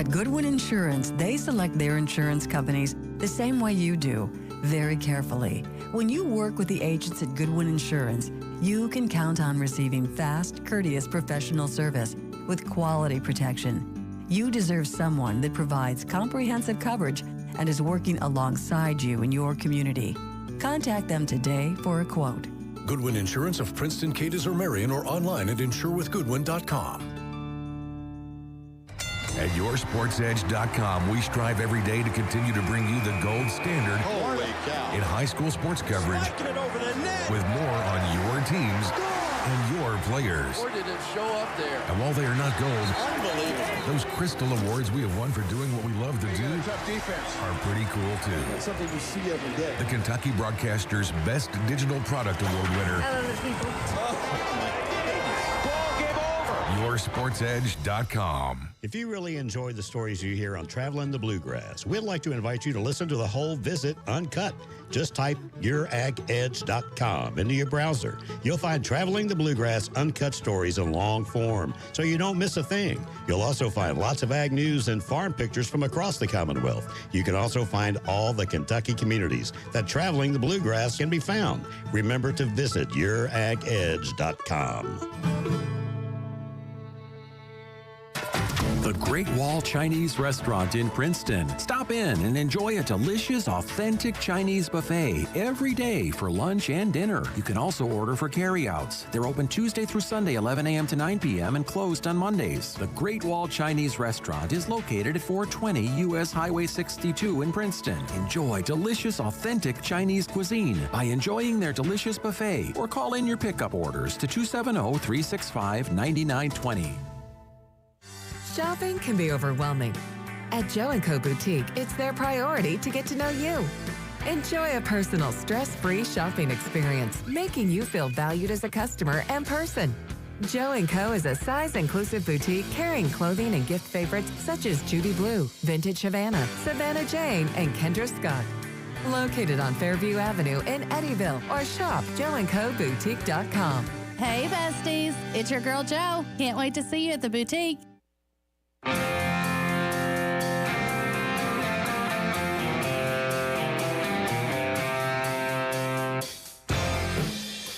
At Goodwin Insurance, they select their insurance companies the same way you do, very carefully. When you work with the agents at Goodwin Insurance, you can count on receiving fast, courteous professional service with quality protection. You deserve someone that provides comprehensive coverage and is working alongside you in your community. Contact them today for a quote. Goodwin Insurance of Princeton, Cadiz, or Marion, or online at insurewithgoodwin.com. At YourSportsEdge.com, we strive every day to continue to bring you the gold standard in high school sports coverage with more on your teams and your players. Or did it show up there? And while they are not gold, those Crystal Awards we have won for doing what we love to do are pretty cool, too. That's something you see every day. The Kentucky Broadcasters' Best Digital Product Award winner. YourSportsEdge.com. If you really enjoy the stories you hear on Traveling the Bluegrass, we'd like to invite you to listen to the whole visit uncut. Just type YourAgEdge.com into your browser. You'll find Traveling the Bluegrass uncut stories in long form, so you don't miss a thing. You'll also find lots of ag news and farm pictures from across the Commonwealth. You can also find all the Kentucky communities that Traveling the Bluegrass can be found. Remember to visit YourAgEdge.com. The Great Wall Chinese Restaurant in Princeton. Stop in and enjoy a delicious, authentic Chinese buffet every day for lunch and dinner. You can also order for carryouts. They're open Tuesday through Sunday, 11 a.m. to 9 p.m. and closed on Mondays. The Great Wall Chinese Restaurant is located at 420 U.S. Highway 62 in Princeton. Enjoy delicious, authentic Chinese cuisine by enjoying their delicious buffet or call in your pickup orders to 270-365-9920. Shopping can be overwhelming. At Joe & Co. Boutique, it's their priority to get to know you. Enjoy a personal, stress-free shopping experience, making you feel valued as a customer and person. Joe & Co. is a size-inclusive boutique carrying clothing and gift favorites such as Judy Blue, Vintage Havana, Savannah Jane, and Kendra Scott. Located on Fairview Avenue in Eddyville, or shop joeandcoboutique.com. Hey, besties. It's your girl, Jo. Can't wait to see you at the boutique.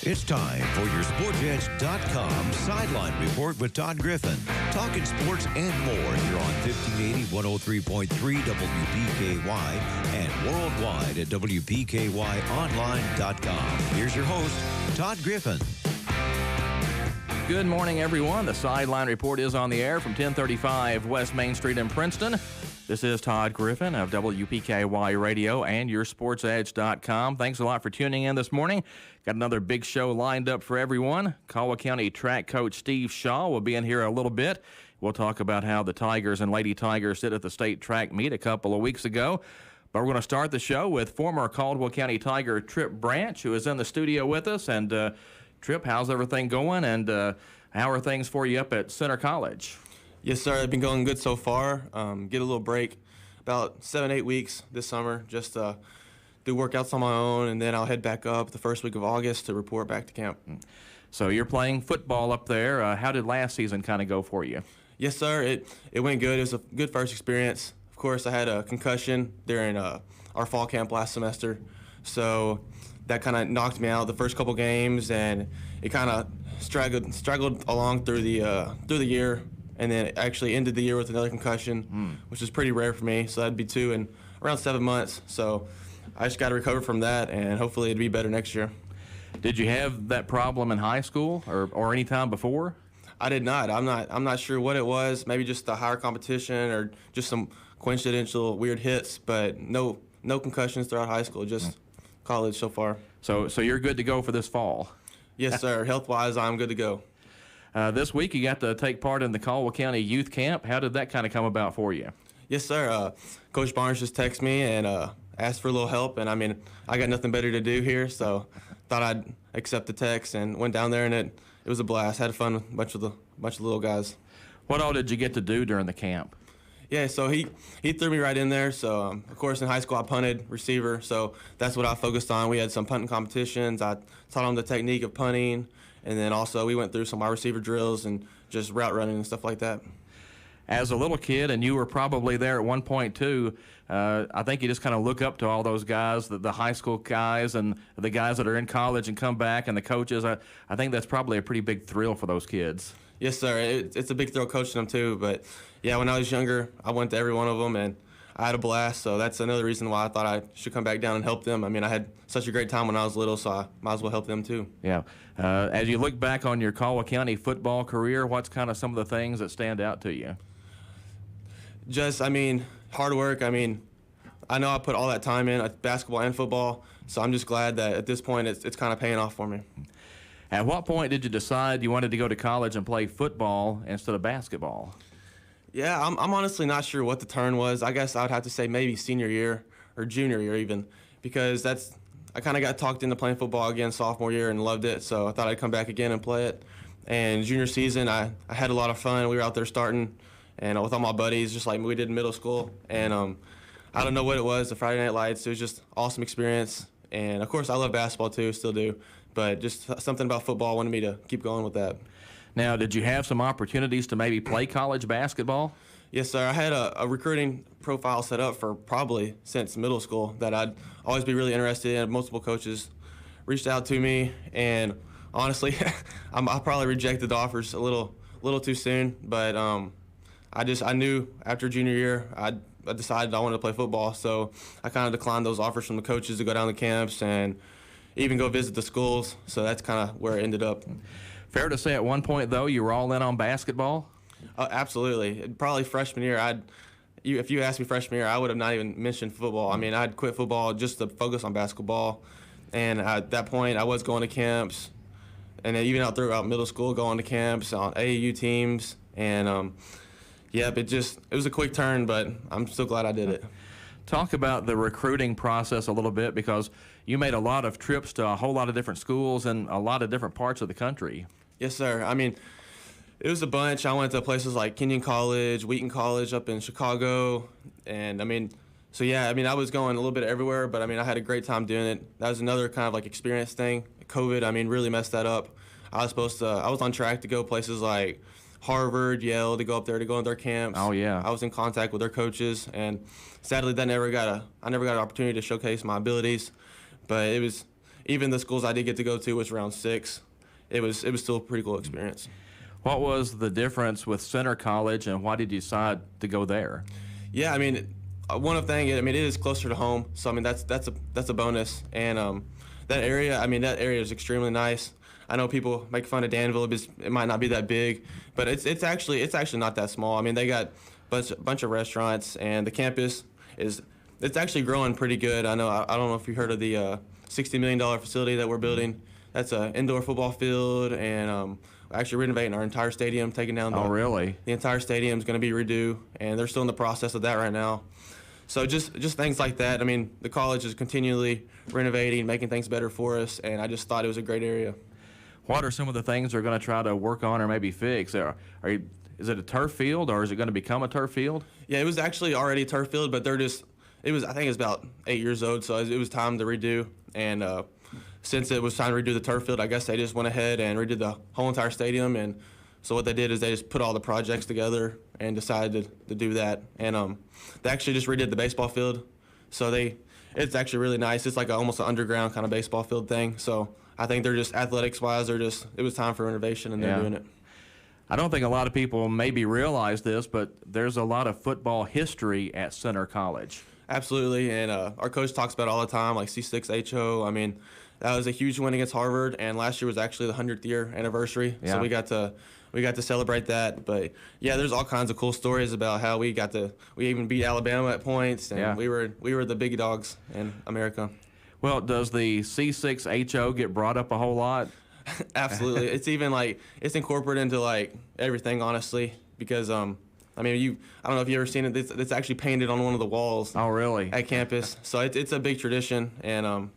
It's time for your SportsEdge.com Sideline Report with Todd Griffin. Talking sports and more here on 1580, 103.3 WPKY and worldwide at WPKYonline.com. Here's your host, Todd Griffin. Good morning, everyone. The Sideline Report is on the air from 1035 West Main Street in Princeton. This is Todd Griffin of WPKY Radio and YourSportsEdge.com. Thanks a lot for tuning in this morning. Got another big show lined up for everyone. Caldwell County track coach Steve Shaw will be in here a little bit. We'll talk about how the Tigers and Lady Tigers did at the state track meet a couple of weeks ago. But we're going to start the show with former Caldwell County Tiger Trip Branch, who is in the studio with us. And Trip, how's everything going? And how are things for you up at Center College? Yes, sir. I've been going good so far. Get a little break, about 7-8 weeks this summer, just do workouts on my own, and then I'll head back up the first week of August to report back to camp. So you're playing football up there. How did last season kind of go for you? Yes, sir. It went good. It was a good first experience. Of course, I had a concussion during our fall camp last semester, so that kind of knocked me out the first couple games, and it kind of struggled along through the year. And then actually ended the year with another concussion, which is pretty rare for me. So that'd be 2 in around 7 months. So I just got to recover from that, and hopefully it'd be better next year. Did you have that problem in high school or any time before? I did not. I'm not sure what it was. Maybe just the higher competition or just some coincidental weird hits. But no concussions throughout high school. Just college so far. So you're good to go for this fall. Yes, sir. Health-wise, I'm good to go. This week you got to take part in the Caldwell County Youth Camp. How did that kind of come about for you? Yes, sir. Coach Barnes just texted me and asked for a little help. And, I mean, I got nothing better to do here, so thought I'd accept the text and went down there, and it was a blast. Had fun with a bunch of little guys. What all did you get to do during the camp? Yeah, so he threw me right in there. So, of course, in high school I punted receiver, so that's what I focused on. We had some punting competitions. I taught them the technique of punting. And then also we went through some wide receiver drills and just route running and stuff like that. As a little kid, and you were probably there at one point too, I think you just kind of look up to all those guys, the high school guys and the guys that are in college and come back, and the coaches. I think that's probably a pretty big thrill for those kids. Yes, sir. It's a big thrill coaching them too. But yeah, when I was younger, I went to every one of them, and I had a blast. So that's another reason why I thought I should come back down and help them. I mean, I had such a great time when I was little, so I might as well help them too. Yeah. As you look back on your Caldwell County football career, what's kind of some of the things that stand out to you? Just, I mean, hard work. I mean, I know I put all that time in, basketball and football, so I'm just glad that at this point it's kind of paying off for me. At what point did you decide you wanted to go to college and play football instead of basketball? Yeah, I'm honestly not sure what the turn was. I guess I would have to say maybe senior year or junior year even, because I kind of got talked into playing football again sophomore year and loved it, so I thought I'd come back again and play it. And junior season, I had a lot of fun. We were out there starting and with all my buddies, just like we did in middle school. And I don't know what it was, the Friday Night Lights. It was just awesome experience. And, of course, I love basketball too, still do. But just something about football wanted me to keep going with that. Now, did you have some opportunities to maybe play college basketball? Yes, sir. I had a recruiting profile set up for probably since middle school that I'd always be really interested in. Multiple coaches reached out to me, and honestly, I probably rejected the offers a little too soon. But I knew after junior year I decided I wanted to play football, so I kind of declined those offers from the coaches to go down to camps and even go visit the schools. So that's kind of where it ended up. Fair to say at one point, though, you were all in on basketball? Absolutely. Probably freshman year, if you asked me freshman year, I would have not even mentioned football. I mean, I'd quit football just to focus on basketball. And at that point, I was going to camps, and even throughout middle school, going to camps on AAU teams. And, it was a quick turn, but I'm so glad I did it. Talk about the recruiting process a little bit, because you made a lot of trips to a whole lot of different schools and a lot of different parts of the country. Yes, sir. I mean, it was a bunch. I went to places like Kenyon College, Wheaton College up in Chicago. And, I was going a little bit everywhere, but, I had a great time doing it. That was another kind of like experience thing. COVID, really messed that up. I was on track to go places like Harvard, Yale, to go up there to go in their camps. Oh, yeah. I was in contact with their coaches, and sadly, I never got an opportunity to showcase my abilities. But it was, even the schools I did get to go to, was around 6. It was still a pretty cool experience. What was the difference with Center College, and why did you decide to go there? Yeah, one thing, it is closer to home, so that's a bonus. And that area is extremely nice. I know people make fun of Danville because it might not be that big, but it's actually not that small. They got a bunch of restaurants, and the campus it's actually growing pretty good. I don't know if you heard of the $60 million facility that we're building. That's an indoor football field, and we're actually renovating our entire stadium, taking down really? The entire stadium is going to be redo, and they're still in the process of that right now. So just things like that. The college is continually renovating, making things better for us, and I just thought it was a great area. What are some of the things they're going to try to work on or maybe fix? Is it a turf field, or is it going to become a turf field? Yeah, it was actually already a turf field, but I think it was about 8 years old, so it was time to redo. And since it was time to redo the turf field, I guess they just went ahead and redid the whole entire stadium. And so what they did is they just put all the projects together and decided to do that. And they actually just redid the baseball field. So it's actually really nice. It's like almost an underground kind of baseball field thing. So I think they're just athletics-wise, it was time for renovation, and they're doing it. I don't think a lot of people maybe realize this, but there's a lot of football history at Center College. Absolutely, and our coach talks about it all the time, like C6HO. That was a huge win against Harvard, and last year was actually the 100th year anniversary, so we got to celebrate that. But yeah, there's all kinds of cool stories about how we even beat Alabama at points, and we were the big dogs in America. Well, does the C6HO get brought up a whole lot? Absolutely. It's even it's incorporated into everything, honestly, because I don't know if you've ever seen it. It's actually painted on one of the walls. Oh, really? At campus. So it's a big tradition, and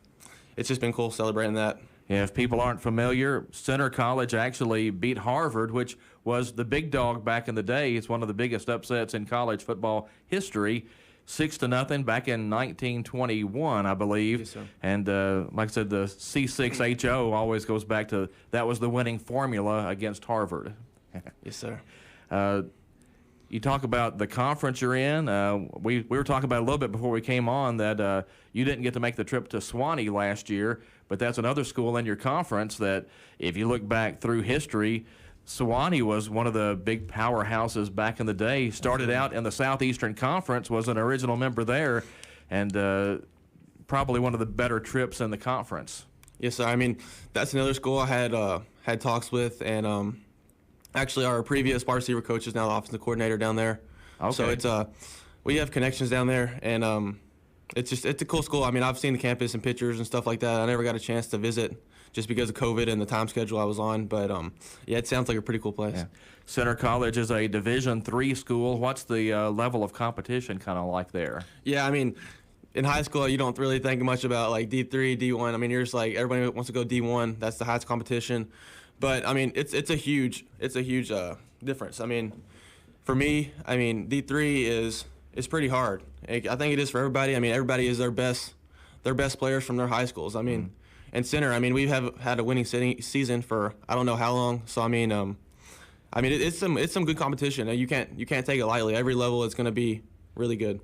it's just been cool celebrating that. Yeah, if people aren't familiar, Center College actually beat Harvard, which was the big dog back in the day. It's one of the biggest upsets in college football history. 6-0 back in 1921, I believe. Yes, sir. And like I said, the C6HO always goes back to that was the winning formula against Harvard. Yes, sir. You talk about the conference you're in. We were talking about a little bit before we came on that you didn't get to make the trip to Swanee last year, but that's another school in your conference that, if you look back through history, Swanee was one of the big powerhouses back in the day. Started out in the Southeastern Conference, was an original member there, and probably one of the better trips in the conference. Yes, sir. I mean, that's another school I had talks with, and actually, our previous wide receiver coach is now the offensive coordinator down there. Okay. So it's we have connections down there, and it's a cool school. I mean, I've seen the campus and pictures and stuff like that. I never got a chance to visit just because of COVID and the time schedule I was on. But yeah, it sounds like a pretty cool place. Yeah. Center College is a Division III school. What's the level of competition kind of like there? Yeah, I mean, in high school, you don't really think much about like D3, D1. I mean, you're just like, everybody wants to go D1. That's the highest competition. But I mean, it's a huge difference. I mean, for me, I mean, D3 is pretty hard. I think it is for everybody. I mean, everybody is their best players from their high schools. I mean, and center. I mean, we have had a winning season for I don't know how long. So I mean, it's some good competition. You can't take it lightly. Every level is going to be really good.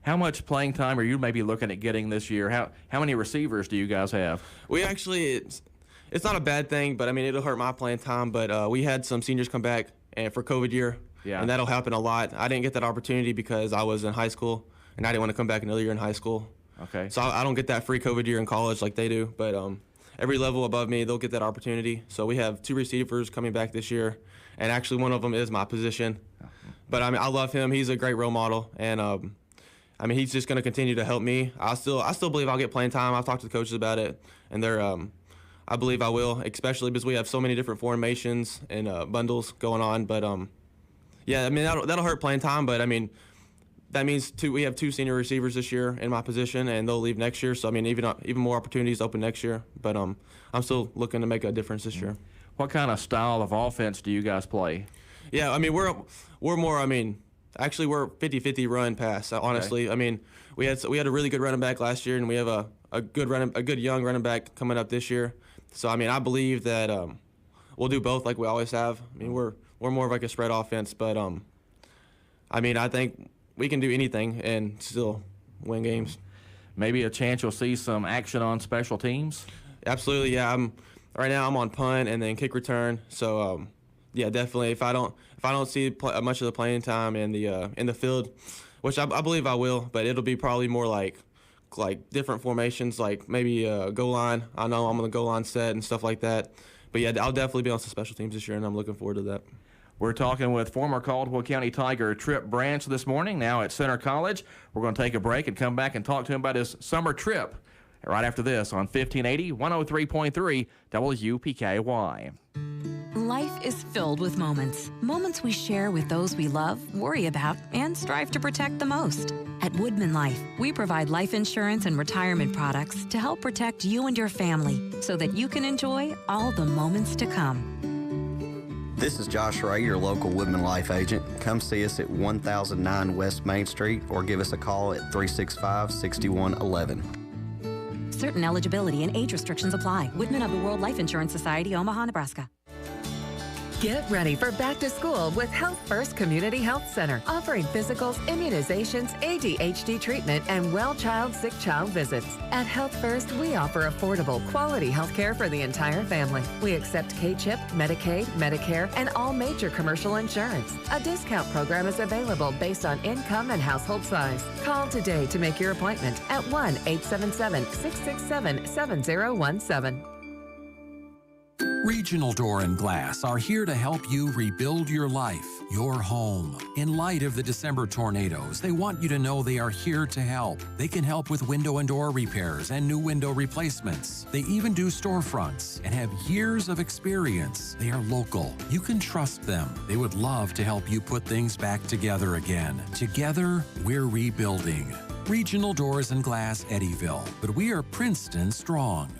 How much playing time are you maybe looking at getting this year? How many receivers do you guys have? We actually. It's not a bad thing, but I mean, it'll hurt my playing time. But we had some seniors come back and for COVID year, and that'll happen a lot. I didn't get that opportunity because I was in high school, and I didn't want to come back another year in high school. Okay. So I don't get that free COVID year in college like they do. But every level above me, they'll get that opportunity. So we have 2 receivers coming back this year, and actually one of them is my position. But I mean, I love him. He's a great role model, and I mean, he's just going to continue to help me. I still believe I'll get playing time. I've talked to the coaches about it, and they're I believe I will, especially because we have so many different formations and bundles going on. But yeah, I mean that'll hurt playing time. But I mean that means we have 2 senior receivers this year in my position, and they'll leave next year. So I mean even more opportunities open next year. But I'm still looking to make a difference this year. What kind of style of offense do you guys play? Yeah, I mean we're more. I mean actually we're 50-50 run pass. Honestly, okay. I mean we had a really good running back last year, and we have a good young running back coming up this year. So, I mean, I believe that we'll do both like we always have. I mean, we're more of like a spread offense, but, I mean, I think we can do anything and still win games. Maybe a chance you'll see some action on special teams? Absolutely, yeah. Right now I'm on punt and then kick return. So, yeah, definitely. If I don't see much of the playing time in the field, which I believe I will, but it'll be probably more like different formations, like maybe goal line. I know I'm on the goal line set and stuff like that. But yeah, I'll definitely be on some special teams this year, and I'm looking forward to that. We're talking with former Caldwell County Tiger Trip Branch this morning, now at Center College. We're going to take a break and come back and talk to him about his summer trip right after this on 1580, 103.3 WPKY. Life is filled with moments. Moments we share with those we love, worry about, and strive to protect the most. At Woodman Life, we provide life insurance and retirement products to help protect you and your family so that you can enjoy all the moments to come. This is Josh Ray, your local Woodman Life agent. Come see us at 1009 West Main Street or give us a call at 365-6111. Certain eligibility and age restrictions apply. Woodman of the World Life Insurance Society, Omaha, Nebraska. Get ready for back to school with Health First Community Health Center, offering physicals, immunizations, ADHD treatment, and well-child, sick child visits. At Health First, we offer affordable, quality health care for the entire family. We accept K-CHIP, Medicaid, Medicare, and all major commercial insurance. A discount program is available based on income and household size. Call today to make your appointment at 1-877-667-7017. Regional Door and Glass are here to help you rebuild your life, your home. In light of the December tornadoes, they want you to know they are here to help. They can help with window and door repairs and new window replacements. They even do storefronts and have years of experience. They are local. You can trust them. They would love to help you put things back together again. Together, we're rebuilding. Regional Doors and Glass, Eddyville. But we are Princeton strong.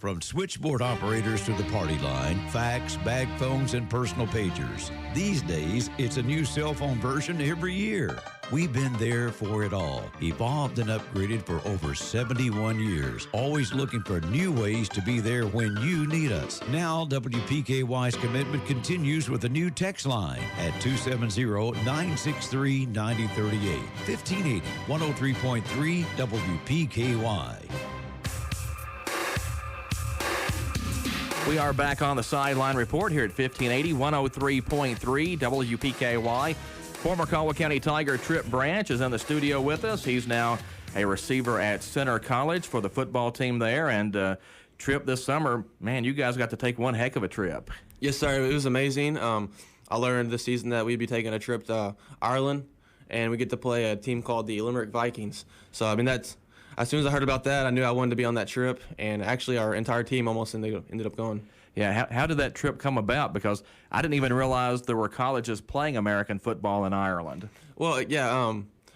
From switchboard operators to the party line, fax, bag phones, and personal pagers. These days, it's a new cell phone version every year. We've been there for it all, evolved and upgraded for over 71 years, always looking for new ways to be there when you need us. Now, WPKY's commitment continues with a new text line at 270-963-9038, 1580 103.3 WPKY. We are back on the Sideline Report here at 1580 103.3 WPKY. Former Caldwell County Tiger Trip Branch is in the studio with us. He's now a receiver at Center College for the football team there. And Trip, this summer, man, you guys got to take one heck of a trip. Yes, sir. It was amazing. I learned this season that we'd be taking a trip to Ireland, and we get to play a team called the Limerick Vikings. So, I mean, that's as soon as I heard about that, I knew I wanted to be on that trip, and actually our entire team almost ended up going. Yeah, how did that trip come about? Because I didn't even realize there were colleges playing American football in Ireland. Well, yeah,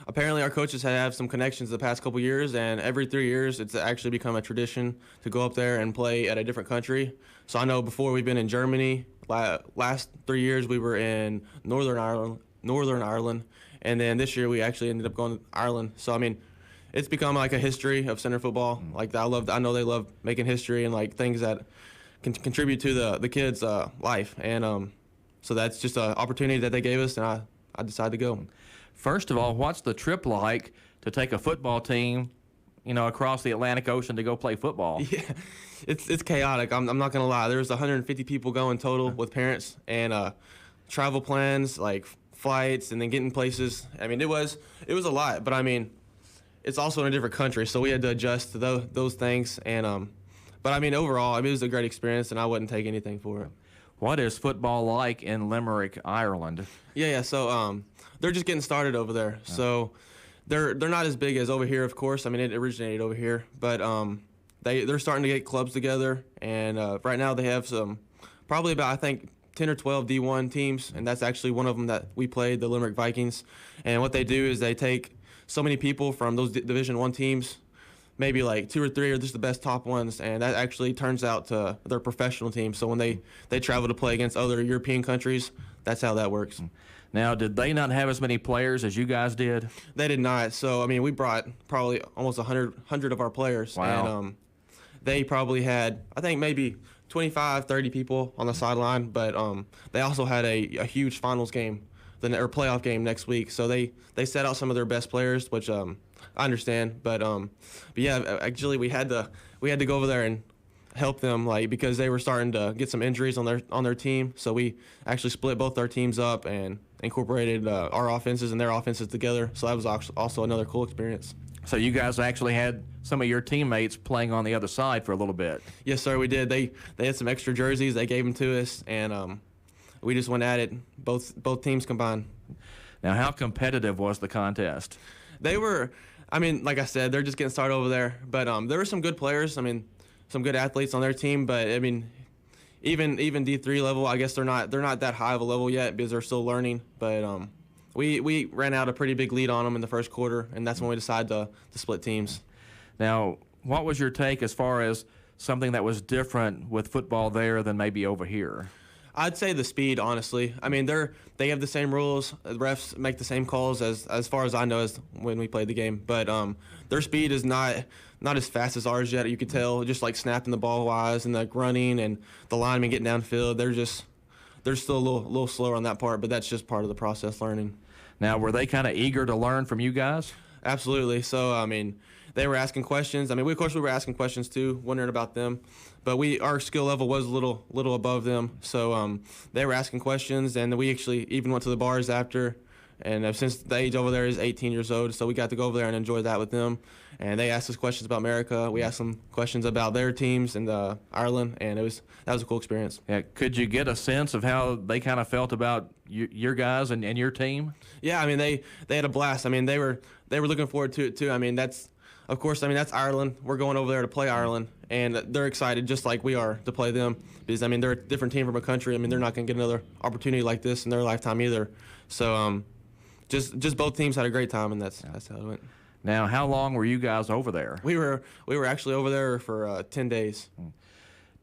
apparently our coaches have some connections the past couple years, and every 3 years it's actually become a tradition to go up there and play at a different country. So I know before we've been in Germany. Last 3 years we were in Northern Ireland, and then this year we actually ended up going to Ireland. So I mean, it's become like a history of center football. Like I know they love making history and like things that can contribute to the kids' life, and so that's just an opportunity that they gave us, and I decided to go. First of all, what's the trip like to take a football team, across the Atlantic Ocean to go play football? Yeah, it's chaotic. I'm not gonna lie. There's 150 people going total with parents, and travel plans like flights and then getting places. I mean, it was a lot, but I mean, it's also in a different country, so we had to adjust to those things. And but I mean, overall, it was a great experience, and I wouldn't take anything for it. What is football like in Limerick, Ireland? Yeah. So they're just getting started over there. Oh. So they're not as big as over here, of course. I mean, it originated over here, but they're starting to get clubs together, and right now they have probably about, I think, 10 or 12 D1 teams, and that's actually one of them that we played, the Limerick Vikings. And what they do is they take so many people from those Division I teams, maybe like 2 or 3 are just the best top ones, and that actually turns out to their professional team. So when they travel to play against other European countries, that's how that works. Now, did they not have as many players as you guys did? They did not. So, I mean, we brought probably almost 100 of our players. Wow. And they probably had, I think, maybe 25, 30 people on the sideline, but they also had a huge finals game, or playoff game next week. So they set out some of their best players, which I understand. But yeah, actually we had to go over there and help them, like, because they were starting to get some injuries on their team. So we actually split both our teams up and incorporated our offenses and their offenses together. So that was also another cool experience. So you guys actually had some of your teammates playing on the other side for a little bit. Yes, sir, we did. They had some extra jerseys. They gave them to us, and we just went at it, both teams combined. Now, how competitive was the contest? They were, I mean, like I said, they're just getting started over there. But there were some good players. I mean, some good athletes on their team. But I mean, even D3 level, I guess they're not that high of a level yet because they're still learning. But we ran out a pretty big lead on them in the first quarter, and that's when we decided to split teams. Now, what was your take as far as something that was different with football there than maybe over here? I'd say the speed, honestly. I mean, they have the same rules. The refs make the same calls as far as I know as when we played the game. But their speed is not as fast as ours yet. You could tell, just like snapping the ball wise and like running and the linemen getting downfield. They're still a little slower on that part, but that's just part of the process learning. Now, were they kind of eager to learn from you guys? Absolutely. So, I mean, they were asking questions. I mean, of course we were asking questions too, wondering about them. But our skill level was a little above them. So they were asking questions, and we actually even went to the bars after. And since the age over there is 18 years old, so we got to go over there and enjoy that with them. And they asked us questions about America. We asked them questions about their teams and Ireland, and that was a cool experience. Yeah, could you get a sense of how they kind of felt about your guys and your team? Yeah, I mean they had a blast. I mean they were looking forward to it too. I mean that's Ireland. We're going over there to play Ireland, and they're excited just like we are to play them because I mean they're a different team from a country. I mean they're not going to get another opportunity like this in their lifetime either. So just both teams had a great time, and that's how it went. Now, how long were you guys over there? We were actually over there for 10 days.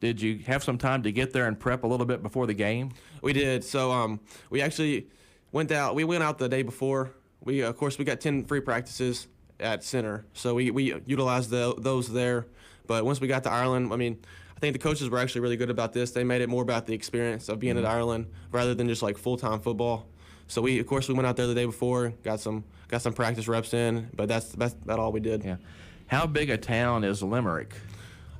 Did you have some time to get there and prep a little bit before the game? We did. So we actually went out. We went out the day before. Of course, we got 10 free practices at center, so we utilized those there. But once we got to Ireland, I mean, I think the coaches were actually really good about this. They made it more about the experience of being at Ireland rather than just like full-time football. So we went out there the day before, got some practice reps in, but that's all we did. Yeah. How big a town is Limerick?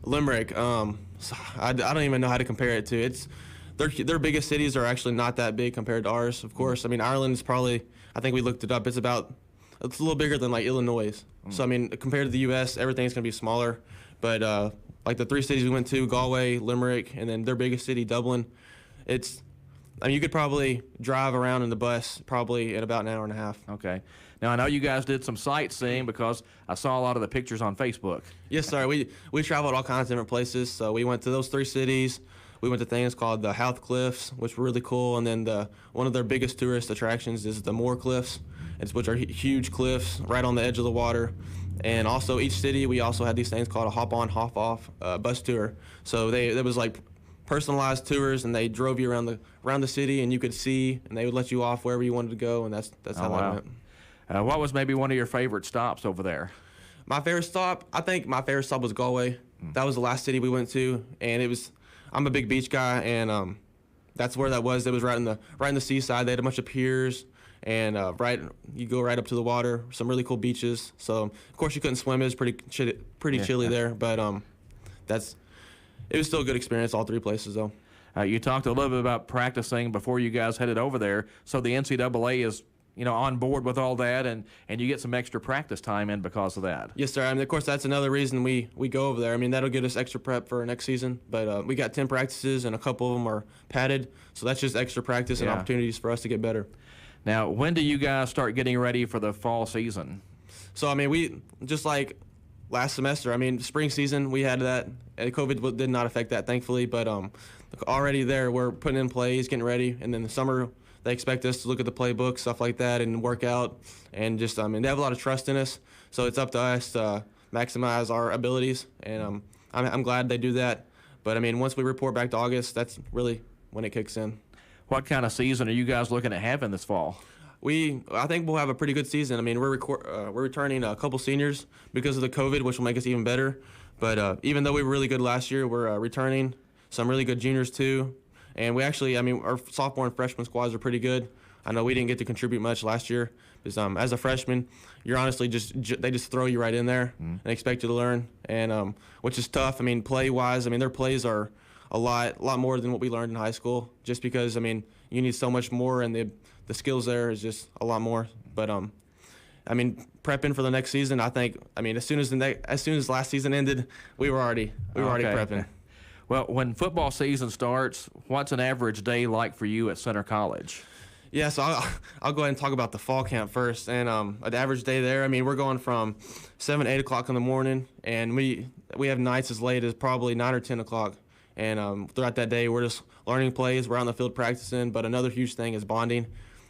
Limerick, I don't even know how to compare it to. Their biggest cities are actually not that big compared to ours, of course. I mean, Ireland's probably, I think we looked it up, it's a little bigger than like Illinois. So I mean, compared to the U.S., everything's gonna be smaller. But like the 3 cities we went to, Galway, Limerick, and then their biggest city, Dublin, you could probably drive around in the bus probably in about an hour and a half. Okay. Now, I know you guys did some sightseeing because I saw a lot of the pictures on Facebook. Yes, sir. We traveled all kinds of different places. So we went to those 3 cities. We went to things called the Howth Cliffs, which were really cool. And then one of their biggest tourist attractions is the Moor Cliffs, which are huge cliffs right on the edge of the water. And also each city, we also had these things called a hop-on, hop-off bus tour. So there was like personalized tours, and they drove you around the city, and you could see, and they would let you off wherever you wanted to go, and that's how that went. What was maybe one of your favorite stops over there? I think my favorite stop was Galway. That was the last city we went to, and I'm a big beach guy, and that's where that was. It was right in the seaside. They had a bunch of piers, and you go right up to the water. Some really cool beaches. So of course you couldn't swim. It was pretty chilly there, but it was still a good experience. All 3 places though. You talked a little bit about practicing before you guys headed over there. So the NCAA is on board with all that, and you get some extra practice time in because of that. Yes, sir. I mean, of course, that's another reason we go over there. I mean, that'll get us extra prep for next season. But we got 10 practices, and a couple of them are padded. So that's just extra practice and opportunities for us to get better. Now, when do you guys start getting ready for the fall season? So, I mean, we just like last semester. I mean, spring season, we had that. COVID did not affect that, thankfully. But already there, we're putting in plays, getting ready. And then the summer, they expect us to look at the playbook, stuff like that, and work out. And just, they have a lot of trust in us. So it's up to us to maximize our abilities. And I'm glad they do that. But, I mean, once we report back to August, that's really when it kicks in. What kind of season are you guys looking at having this fall? I think we'll have a pretty good season. I mean, we're returning a couple seniors because of the COVID, which will make us even better. But even though we were really good last year, we're returning some really good juniors too. And we actually, our sophomore and freshman squads are pretty good. I know we didn't get to contribute much last year because as a freshman, you're honestly they just throw you right in there and expect you to learn, and which is tough. I mean, play-wise, their plays are a lot more than what we learned in high school, just because, you need so much more, and the skills there is just a lot more. But, prepping for the next season, I think, as soon as last season ended, we were already prepping. Well, when football season starts, what's an average day like for you at Center College? Yeah, so I'll go ahead and talk about the fall camp first. And an average day there, we're going from 7, 8 o'clock in the morning, and we have nights as late as probably 9 or 10 o'clock. And throughout that day, we're just learning plays. We're on the field practicing. But another huge thing is bonding.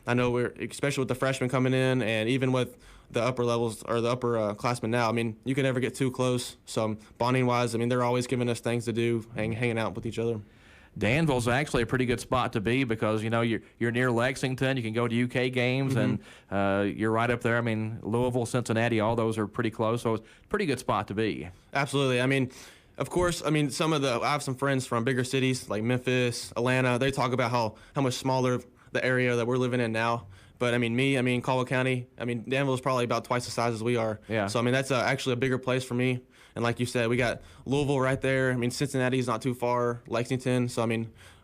I know especially with the freshmen coming in, and even with the upper levels or the upper classmen now, you can never get too close. So bonding-wise, they're always giving us things to do, hanging out with each other. Danville's actually a pretty good spot to be because, you're near Lexington. You can go to UK games, and you're right up there. Louisville, Cincinnati, all those are pretty close. So it's a pretty good spot to be. Absolutely. Of course, I have some friends from bigger cities like Memphis, Atlanta. They talk about how much smaller the area that we're living in now. But Caldwell County, Danville is probably about twice the size as we are. Yeah. So actually a bigger place for me. And like you said, we got Louisville right there. Cincinnati's not too far, Lexington. So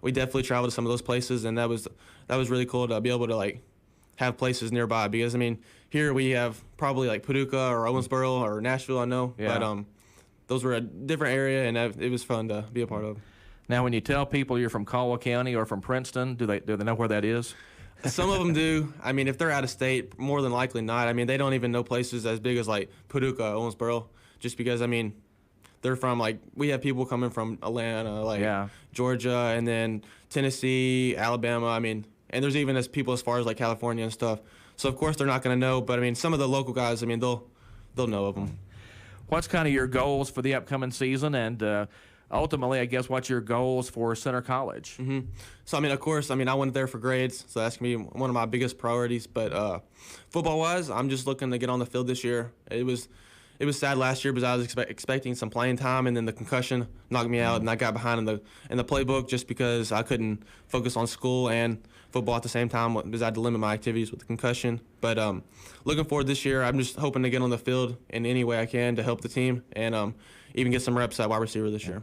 we definitely traveled to some of those places, and that was really cool to be able to have places nearby, because here we have probably like Paducah or Owensboro or Nashville, I know. Yeah. But those were a different area, and it was fun to be a part of. Now, when you tell people you're from Caldwell County or from Princeton, do they know where that is? Some of them do. If they're out of state, more than likely not. They don't even know places as big as like Paducah, Owensboro, just because they're from we have people coming from Atlanta, Georgia, and then Tennessee, Alabama. And there's even people as far as California and stuff. So of course they're not going to know, but some of the local guys, they'll know of them. What's kind of your goals for the upcoming season? And a ultimately, I guess, what's your goals for Center College? So, of course, I went there for grades, so that's going to be one of my biggest priorities. But football-wise, I'm just looking to get on the field this year. It was sad last year because I was expecting some playing time, and then the concussion knocked me out, and I got behind in the playbook just because I couldn't focus on school and football at the same time because I had to limit my activities with the concussion. But looking forward this year, I'm just hoping to get on the field in any way I can to help the team and even get some reps at wide receiver this year.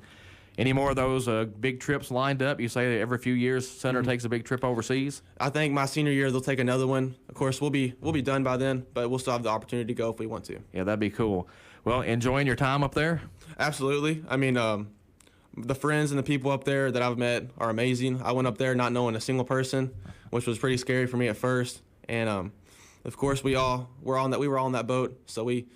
Any more of those big trips lined up? You say every few years Center takes a big trip overseas? I think my senior year they'll take another one. Of course, we'll be done by then, but we'll still have the opportunity to go if we want to. Yeah, that'd be cool. Well, enjoying your time up there? Absolutely. The friends and the people up there that I've met are amazing. I went up there not knowing a single person, which was pretty scary for me at first. And of course, we were on that boat, so we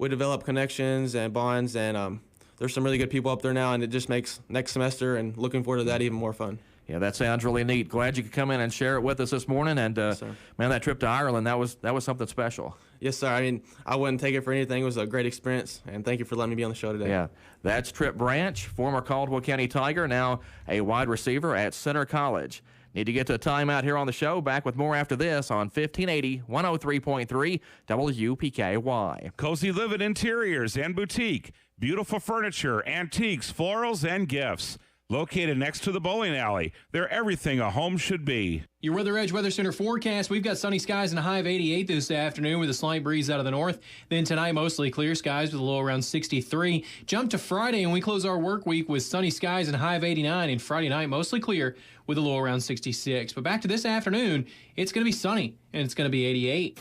developed connections and bonds, and there's some really good people up there now, and it just makes next semester and looking forward to that even more fun. Yeah, that sounds really neat. Glad you could come in and share it with us this morning. And man, that trip to Ireland, that was something special. Yes, sir. I wouldn't take it for anything. It was a great experience, and thank you for letting me be on the show today. Yeah, that's Trip Branch, former Caldwell County Tiger, now a wide receiver at Center College. Need to get to a timeout here on the show. Back with more after this on 1580 103.3 WPKY. Cozy Living Interiors and Boutique. Beautiful furniture, antiques, florals, and gifts. Located next to the bowling alley. They're everything a home should be. Your Weather Edge Weather Center forecast. We've got sunny skies and a high of 88 this afternoon with a slight breeze out of the north. Then tonight, mostly clear skies with a low around 63. Jump to Friday, and we close our work week with sunny skies and a high of 89. And Friday night, mostly clear with a low around 66. But back to this afternoon, it's going to be sunny, and it's going to be 88.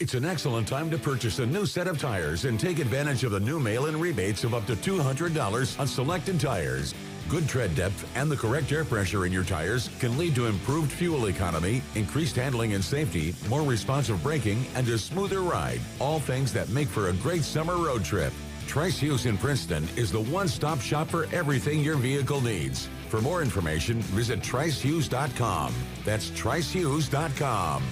It's an excellent time to purchase a new set of tires and take advantage of the new mail-in rebates of up to $200 on selected tires. Good tread depth and the correct air pressure in your tires can lead to improved fuel economy, increased handling and safety, more responsive braking, and a smoother ride. All things that make for a great summer road trip. Trice Hughes in Princeton is the one-stop shop for everything your vehicle needs. For more information, visit tricehughes.com. That's tricehughes.com.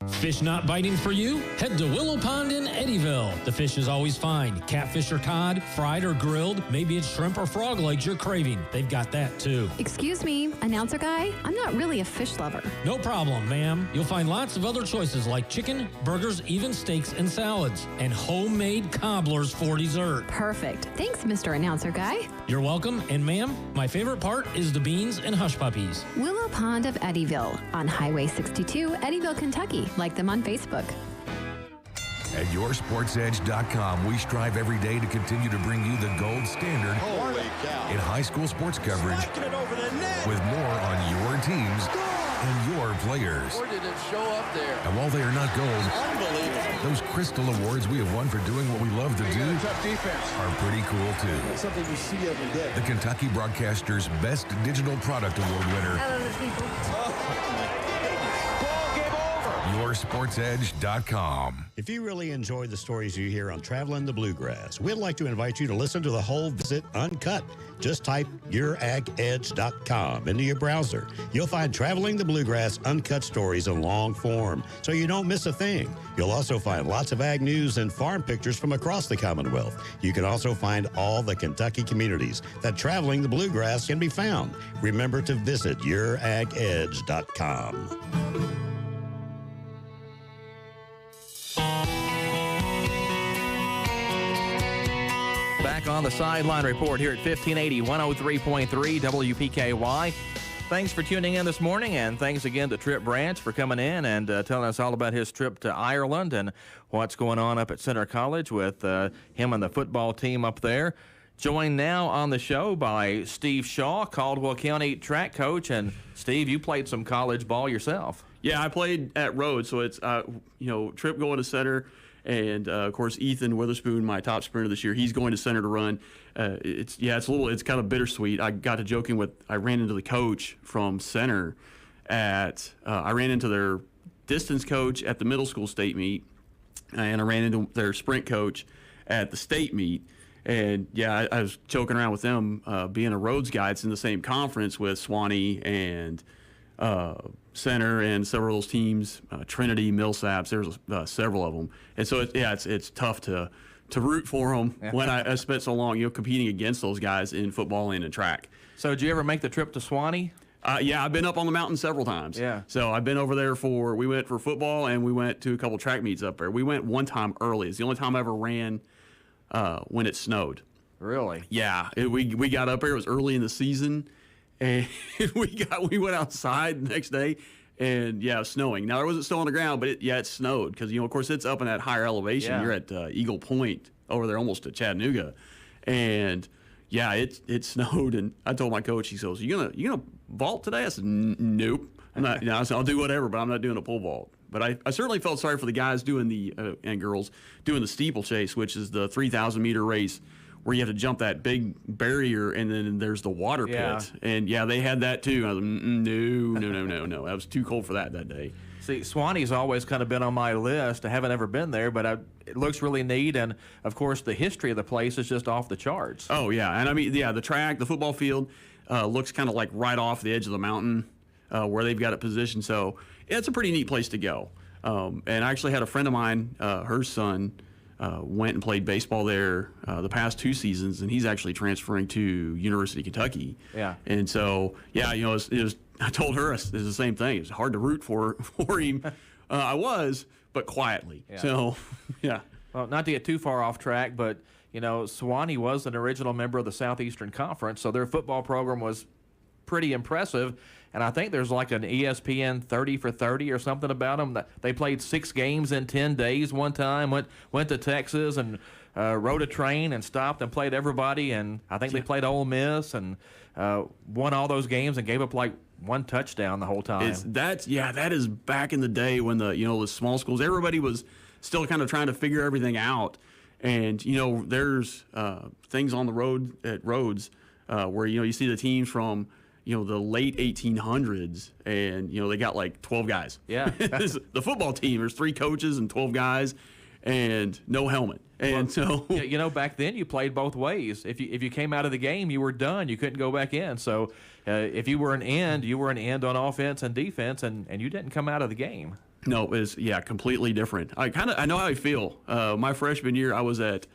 Fish not biting for you? Head to Willow Pond in Eddyville. The fish is always fine. Catfish or cod, fried or grilled. Maybe it's shrimp or frog legs you're craving. They've got that too. Excuse me, announcer guy? I'm not really a fish lover. No problem, ma'am. You'll find lots of other choices like chicken, burgers, even steaks and salads. And homemade cobblers for dessert. Perfect. Thanks, Mr. Announcer Guy. You're welcome. And ma'am, my favorite part is the beans and hush puppies. Willow Pond of Eddyville on Highway 62, Eddyville, Kentucky. Like them on Facebook. At YourSportsEdge.com, we strive every day to continue to bring you the gold standard in high school sports coverage with more on your teams and your players. Where did it show up there? And while they are not gold, those crystal awards we have won for doing what we love to do are pretty cool too. That's something you see every day. The Kentucky Broadcasters Best Digital Product Award winner. YourSportsEdge.com. If you really enjoy the stories you hear on Traveling the Bluegrass, we'd like to invite you to listen to the whole visit uncut. Just type YourAgEdge.com into your browser. You'll find Traveling the Bluegrass uncut stories in long form, so you don't miss a thing. You'll also find lots of ag news and farm pictures from across the Commonwealth. You can also find all the Kentucky communities that Traveling the Bluegrass can be found. Remember to visit YourAgEdge.com. Back on the Sideline Report here at 1580 103.3 WPKY. Thanks for tuning in this morning, and thanks again to Trip Branch for coming in and telling us all about his trip to Ireland and what's going on up at Center College with him and the football team up there. Joined now on the show by Steve Shaw, Caldwell County track coach. And Steve, you played some college ball yourself. Yeah, I played at Rhodes, so it's Trip going to center. And of course, Ethan Witherspoon, my top sprinter this year, he's going to center to run. It's kind of bittersweet. I got to joking I ran into the coach from center I ran into their distance coach at the middle school state meet, and I ran into their sprint coach at the state meet. And yeah, I was joking around with them, being a Rhodes guy. It's in the same conference with Swanee and Center and several of those teams, Trinity, Millsaps. There's several of them, and so it's tough to to root for them when I spent so long, competing against those guys in football and in track. So did you ever make the trip to Swanee? Yeah, I've been up on the mountain several times. Yeah. So I've been over there we went for football, and we went to a couple track meets up there. We went one time early. It's the only time I ever ran when it snowed. Really? Yeah. We got up there. It was early in the season, and we went outside the next day, and it was snowing. Now, there wasn't snow on the ground, but it snowed because, of course, it's up in that higher elevation. Yeah. You're at Eagle Point over there, almost to Chattanooga, and it snowed. And I told my coach, he goes, "You gonna vault today?" I said, "Nope, I'm not." I said, "I'll do whatever, but I'm not doing a pole vault." But I certainly felt sorry for the guys doing and girls doing the steeplechase, which is the 3,000-meter race where you have to jump that big barrier, and then there's the water pit. And they had that too. I was like, no. I was too cold for that day. See, Swanee's always kind of been on my list. I haven't ever been there, but it looks really neat. And, of course, the history of the place is just off the charts. Oh, yeah. And, the track, the football field looks kind of like right off the edge of the mountain where they've got it positioned. So it's a pretty neat place to go. And I actually had a friend of mine, her son, went and played baseball there the past 2 seasons, and he's actually transferring to University of Kentucky. Yeah. And so, it was I told her it's the same thing. It was hard to root for him. I was, but quietly. Yeah. So, yeah. Well, not to get too far off track, but, Swanee was an original member of the Southeastern Conference, so their football program was pretty impressive. And I think there's like an ESPN 30 for 30 or something about them. They played 6 games in 10 days one time, went to Texas and rode a train and stopped and played everybody. And I think they played Ole Miss and won all those games and gave up like 1 touchdown the whole time. That is back in the day when the small schools, everybody was still kind of trying to figure everything out. And, there's things on the road at Rhodes where, you see the teams from – the late 1800s, and, they got like 12 guys. Yeah. The football team, there's 3 coaches and 12 guys and no helmet. And back then you played both ways. If you came out of the game, you were done. You couldn't go back in. So if you were an end, you were an end on offense and defense, and you didn't come out of the game. No, it was, completely different. I know how I feel. My freshman year, I was at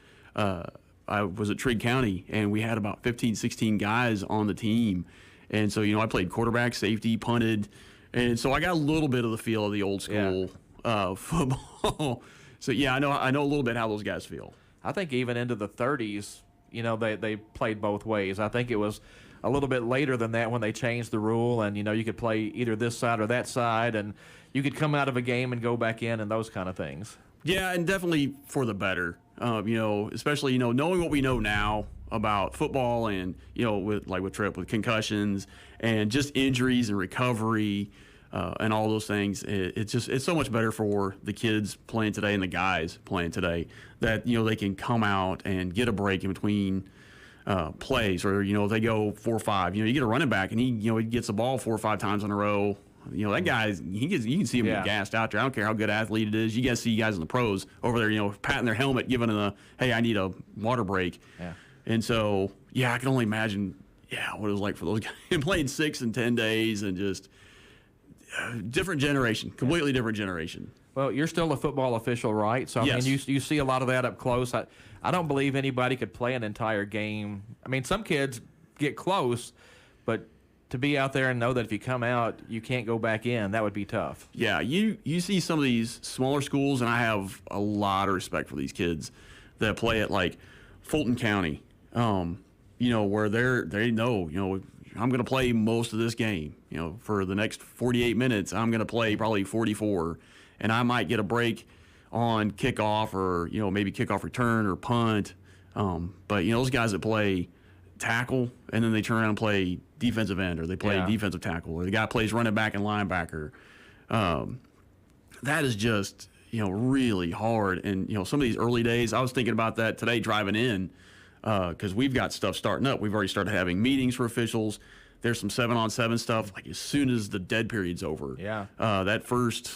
Trigg County, and we had about 15, 16 guys on the team. And so, I played quarterback, safety, punted. And so I got a little bit of the feel of the old school football. So, I know a little bit how those guys feel. I think even into the 30s, they played both ways. I think it was a little bit later than that when they changed the rule, and, you could play either this side or that side, and you could come out of a game and go back in and those kind of things. Yeah, and definitely for the better. Especially, knowing what we know now about football and, with Tripp, with concussions and just injuries and recovery and all those things, it's so much better for the kids playing today and the guys playing today that, they can come out and get a break in between plays, or, if they go 4 or 5, you get a running back and he gets the ball 4 or 5 times in a row. That guy, you can see him get gassed out there. I don't care how good athlete it is. You guys see guys in the pros over there, patting their helmet, giving them hey, I need a water break. Yeah. And so, I can only imagine, what it was like for those guys. Playing 6 and 10 days and just different generation, completely different generation. Well, you're still a football official, right? So, yes. You see a lot of that up close. I don't believe anybody could play an entire game. I mean, some kids get close, but to be out there and know that if you come out, you can't go back in, that would be tough. Yeah, you see some of these smaller schools, and I have a lot of respect for these kids that play at, like, Fulton County, where they know, I'm going to play most of this game. For the next 48 minutes, I'm going to play probably 44, and I might get a break on kickoff or, maybe kickoff return or punt. But, those guys that play tackle and then they turn around and play defensive end, or they play defensive tackle, or the guy plays running back and linebacker. That is just, really hard. And, some of these early days, I was thinking about that today driving in because we've got stuff starting up. We've already started having meetings for officials. There's some 7-on-7 stuff, like as soon as the dead period's over. Yeah. That first,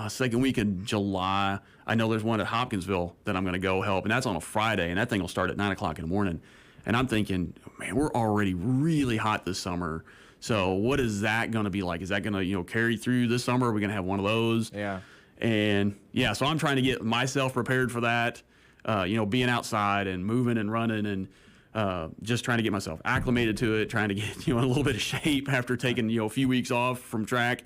second week in July, I know there's one at Hopkinsville that I'm going to go help, and that's on a Friday, and that thing will start at 9 o'clock in the morning. And I'm thinking, man, we're already really hot this summer. So what is that going to be like? Is that going to, carry through this summer? Are we going to have one of those? Yeah. And, so I'm trying to get myself prepared for that. being outside and moving and running and just trying to get myself acclimated to it, trying to get, in a little bit of shape after taking, a few weeks off from track.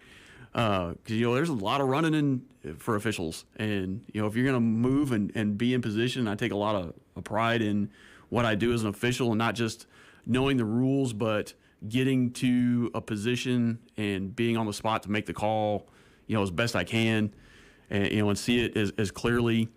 Because, there's a lot of running for officials. And, if you're going to move and be in position, I take a lot of pride in what I do as an official, and not just knowing the rules, but getting to a position and being on the spot to make the call, as best I can, and see it as clearly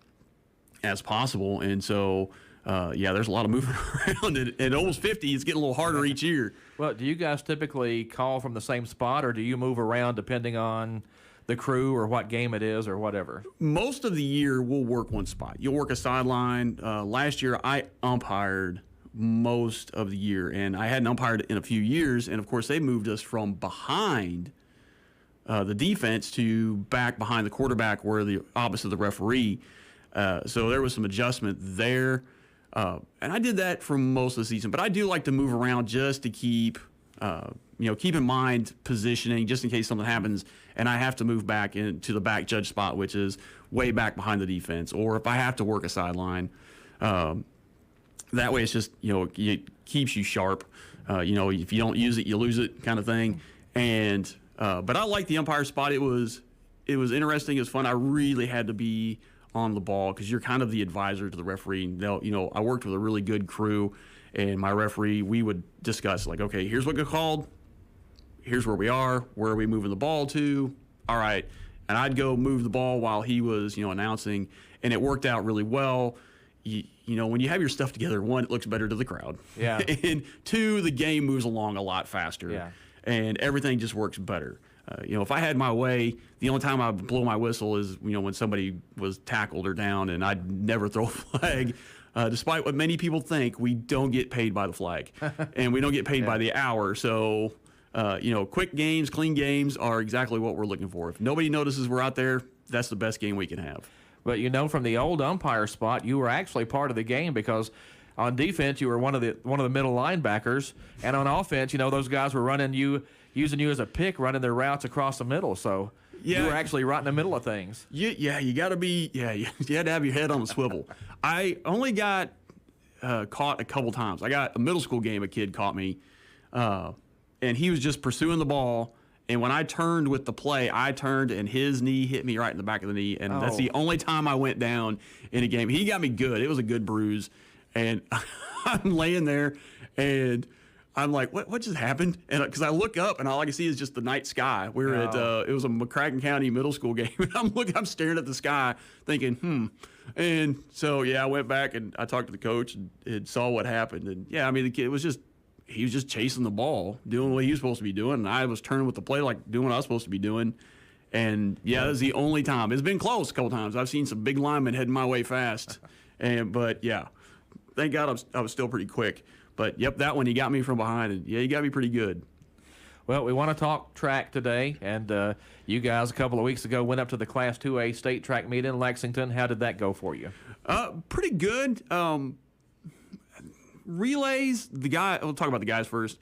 as possible. And so, there's a lot of moving around. And at almost 50, it's getting a little harder each year. Well, do you guys typically call from the same spot, or do you move around depending on the crew or what game it is or whatever? Most of the year, we'll work one spot. You'll work a sideline. Last year, I umpired most of the year, and I hadn't umpired in a few years. And, of course, they moved us from behind the defense to back behind the quarterback, where the opposite of the referee. So there was some adjustment there. And I did that for most of the season, but I do like to move around just to keep in mind positioning, just in case something happens and I have to move back into the back judge spot, which is way back behind the defense, or if I have to work a sideline. That way it's just, it keeps you sharp. If you don't use it, you lose it, kind of thing. And but I like the umpire spot. It was interesting. It was fun. I really had to be on the ball because you're kind of the advisor to the referee. And I worked with a really good crew, and my referee, we would discuss, like, okay, here's what got called. Here's where we are. Where are we moving the ball to? All right. And I'd go move the ball while he was, announcing, and it worked out really well. When you have your stuff together, one, it looks better to the crowd. Yeah. And two, the game moves along a lot faster. Yeah. And everything just works better. If I had my way, the only time I would blow my whistle is, when somebody was tackled or down, and I'd never throw a flag. Despite what many people think, we don't get paid by the flag, and we don't get paid by the hour. So, quick games, clean games are exactly what we're looking for. If nobody notices we're out there, that's the best game we can have. But, from the old umpire spot, you were actually part of the game because on defense, you were one of the middle linebackers, and on offense, those guys were using you as a pick, running their routes across the middle. So you were actually right in the middle of things. You got to be. You had to have your head on the swivel. I only got caught a couple times. I got a middle school game. A kid caught me, and he was just pursuing the ball. And when I turned with the play, I turned and his knee hit me right in the back of the knee. And that's the only time I went down in a game. He got me good. It was a good bruise. And I'm laying there, and I'm like, what just happened? And because I look up, and all I can see is just the night sky. We were at it was a McCracken County middle school game, and I'm staring at the sky, thinking, And so I went back and I talked to the coach and saw what happened. And the kid he was just chasing the ball, doing what he was supposed to be doing, and I was turning with the play, like doing what I was supposed to be doing. And that was the only time. It's been close a couple times. I've seen some big linemen heading my way fast, but thank God I was still pretty quick. But, that one, he got me from behind, and, he got me pretty good. Well, we want to talk track today, and you guys a couple of weeks ago went up to the Class 2A state track meet in Lexington. How did that go for you? Pretty good. Relays, we'll talk about the guys first.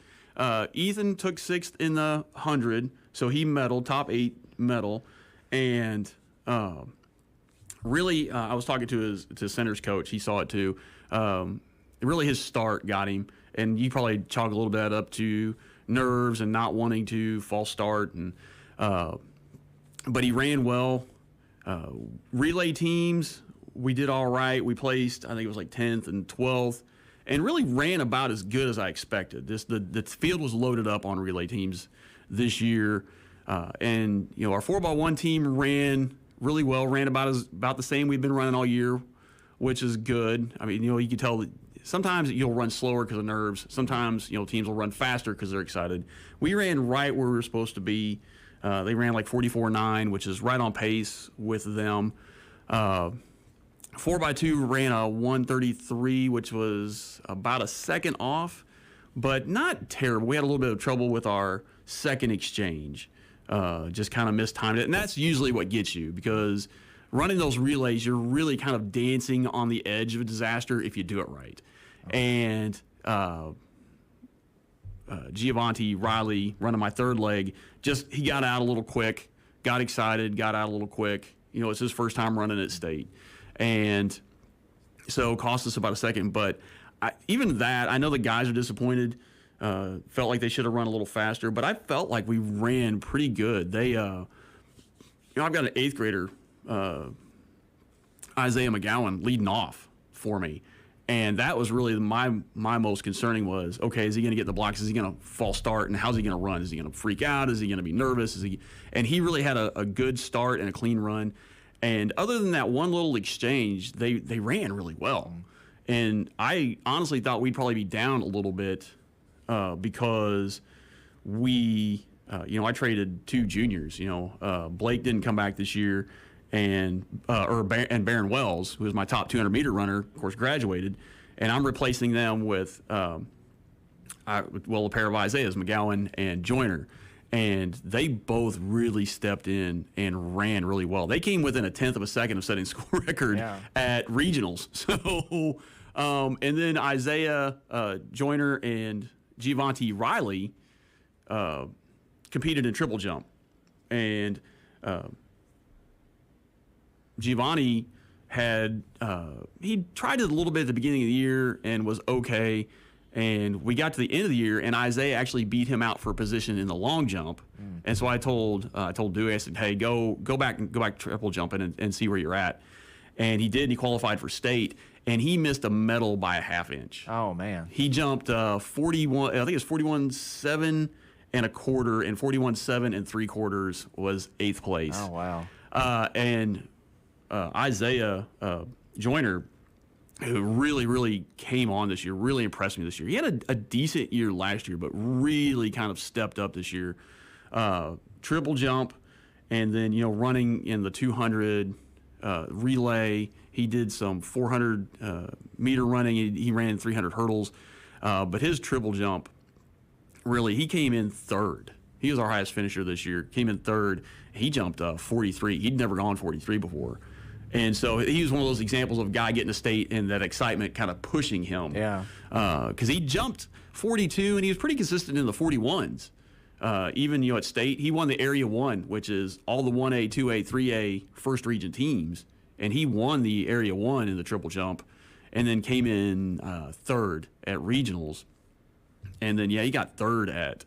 Ethan took 6th in the 100, so he medaled, top 8 medal. And really, I was talking to his center's coach. He saw it too. Really, his start got him, and you probably chalk a little bit up to nerves and not wanting to false start. And but he ran well. Relay teams, we did all right. We placed, I think it was like 10th and 12th, and really ran about as good as I expected. The field was loaded up on relay teams this year, and our 4x1 team ran really well. Ran about the same we've been running all year, which is good. I mean, you can tell that sometimes you'll run slower because of nerves. Sometimes teams will run faster because they're excited. We ran right where we were supposed to be. They ran like 44.9, which is right on pace with them. 4x2 ran a 133, which was about a second off, but not terrible. We had a little bit of trouble with our second exchange. Just kind of mistimed it. And that's usually what gets you, because running those relays, you're really kind of dancing on the edge of a disaster if you do it right. And Giovanni Riley, running my third leg, he got out a little quick, got excited, got out a little quick. It's his first time running at state. And So it cost us about a second. But even that, I know the guys are disappointed. Felt like they should have run a little faster, but I felt like we ran pretty good. They, I've got an 8th grader, Isaiah McGowan, leading off for me. And that was really my most concerning was, okay, is he going to get the blocks? Is he going to false start? And how's he going to run? Is he going to freak out? Is he going to be nervous? And he really had a good start and a clean run. And other than that one little exchange, they ran really well. And I honestly thought we'd probably be down a little bit because we, I traded 2 juniors. Blake didn't come back this year. And Barron Wells, who was my top 200-meter runner, of course, graduated, and I'm replacing them with a pair of Isaiahs, McGowan and Joyner, and they both really stepped in and ran really well. They came within a 1/10 of a second of setting school record at regionals. So, and then Isaiah, Joyner, and Giovanni Riley competed in triple jump, and Giovanni had he tried it a little bit at the beginning of the year and was okay, and we got to the end of the year and Isaiah actually beat him out for a position in the long jump. And so I told Dewey, I said, hey, go back triple jumping and see where you're at. And he did, and he qualified for state, and he missed a medal by a 1/2 inch. Oh man. He jumped 41, I think it was 41.7 and a quarter, and 41.7 and 3/4 was 8th place. Oh wow. And Isaiah Joyner, who really came on this year, really impressed me this year. He had a decent year last year, but really kind of stepped up this year. Triple jump, and then running in the 200 relay. He did some 400 meter running. He ran 300 hurdles, but his triple jump, really, he came in 3rd. He was our highest finisher this year. Came in 3rd. He jumped 43. He'd never gone 43 before. And so he was one of those examples of a guy getting a state and that excitement kind of pushing him. Yeah. Because he jumped 42 and he was pretty consistent in the 41s. Even at state, he won the Area 1, which is all the 1A, 2A, 3A first region teams. And he won the Area 1 in the triple jump and then came in 3rd at regionals. And then, he got 3rd at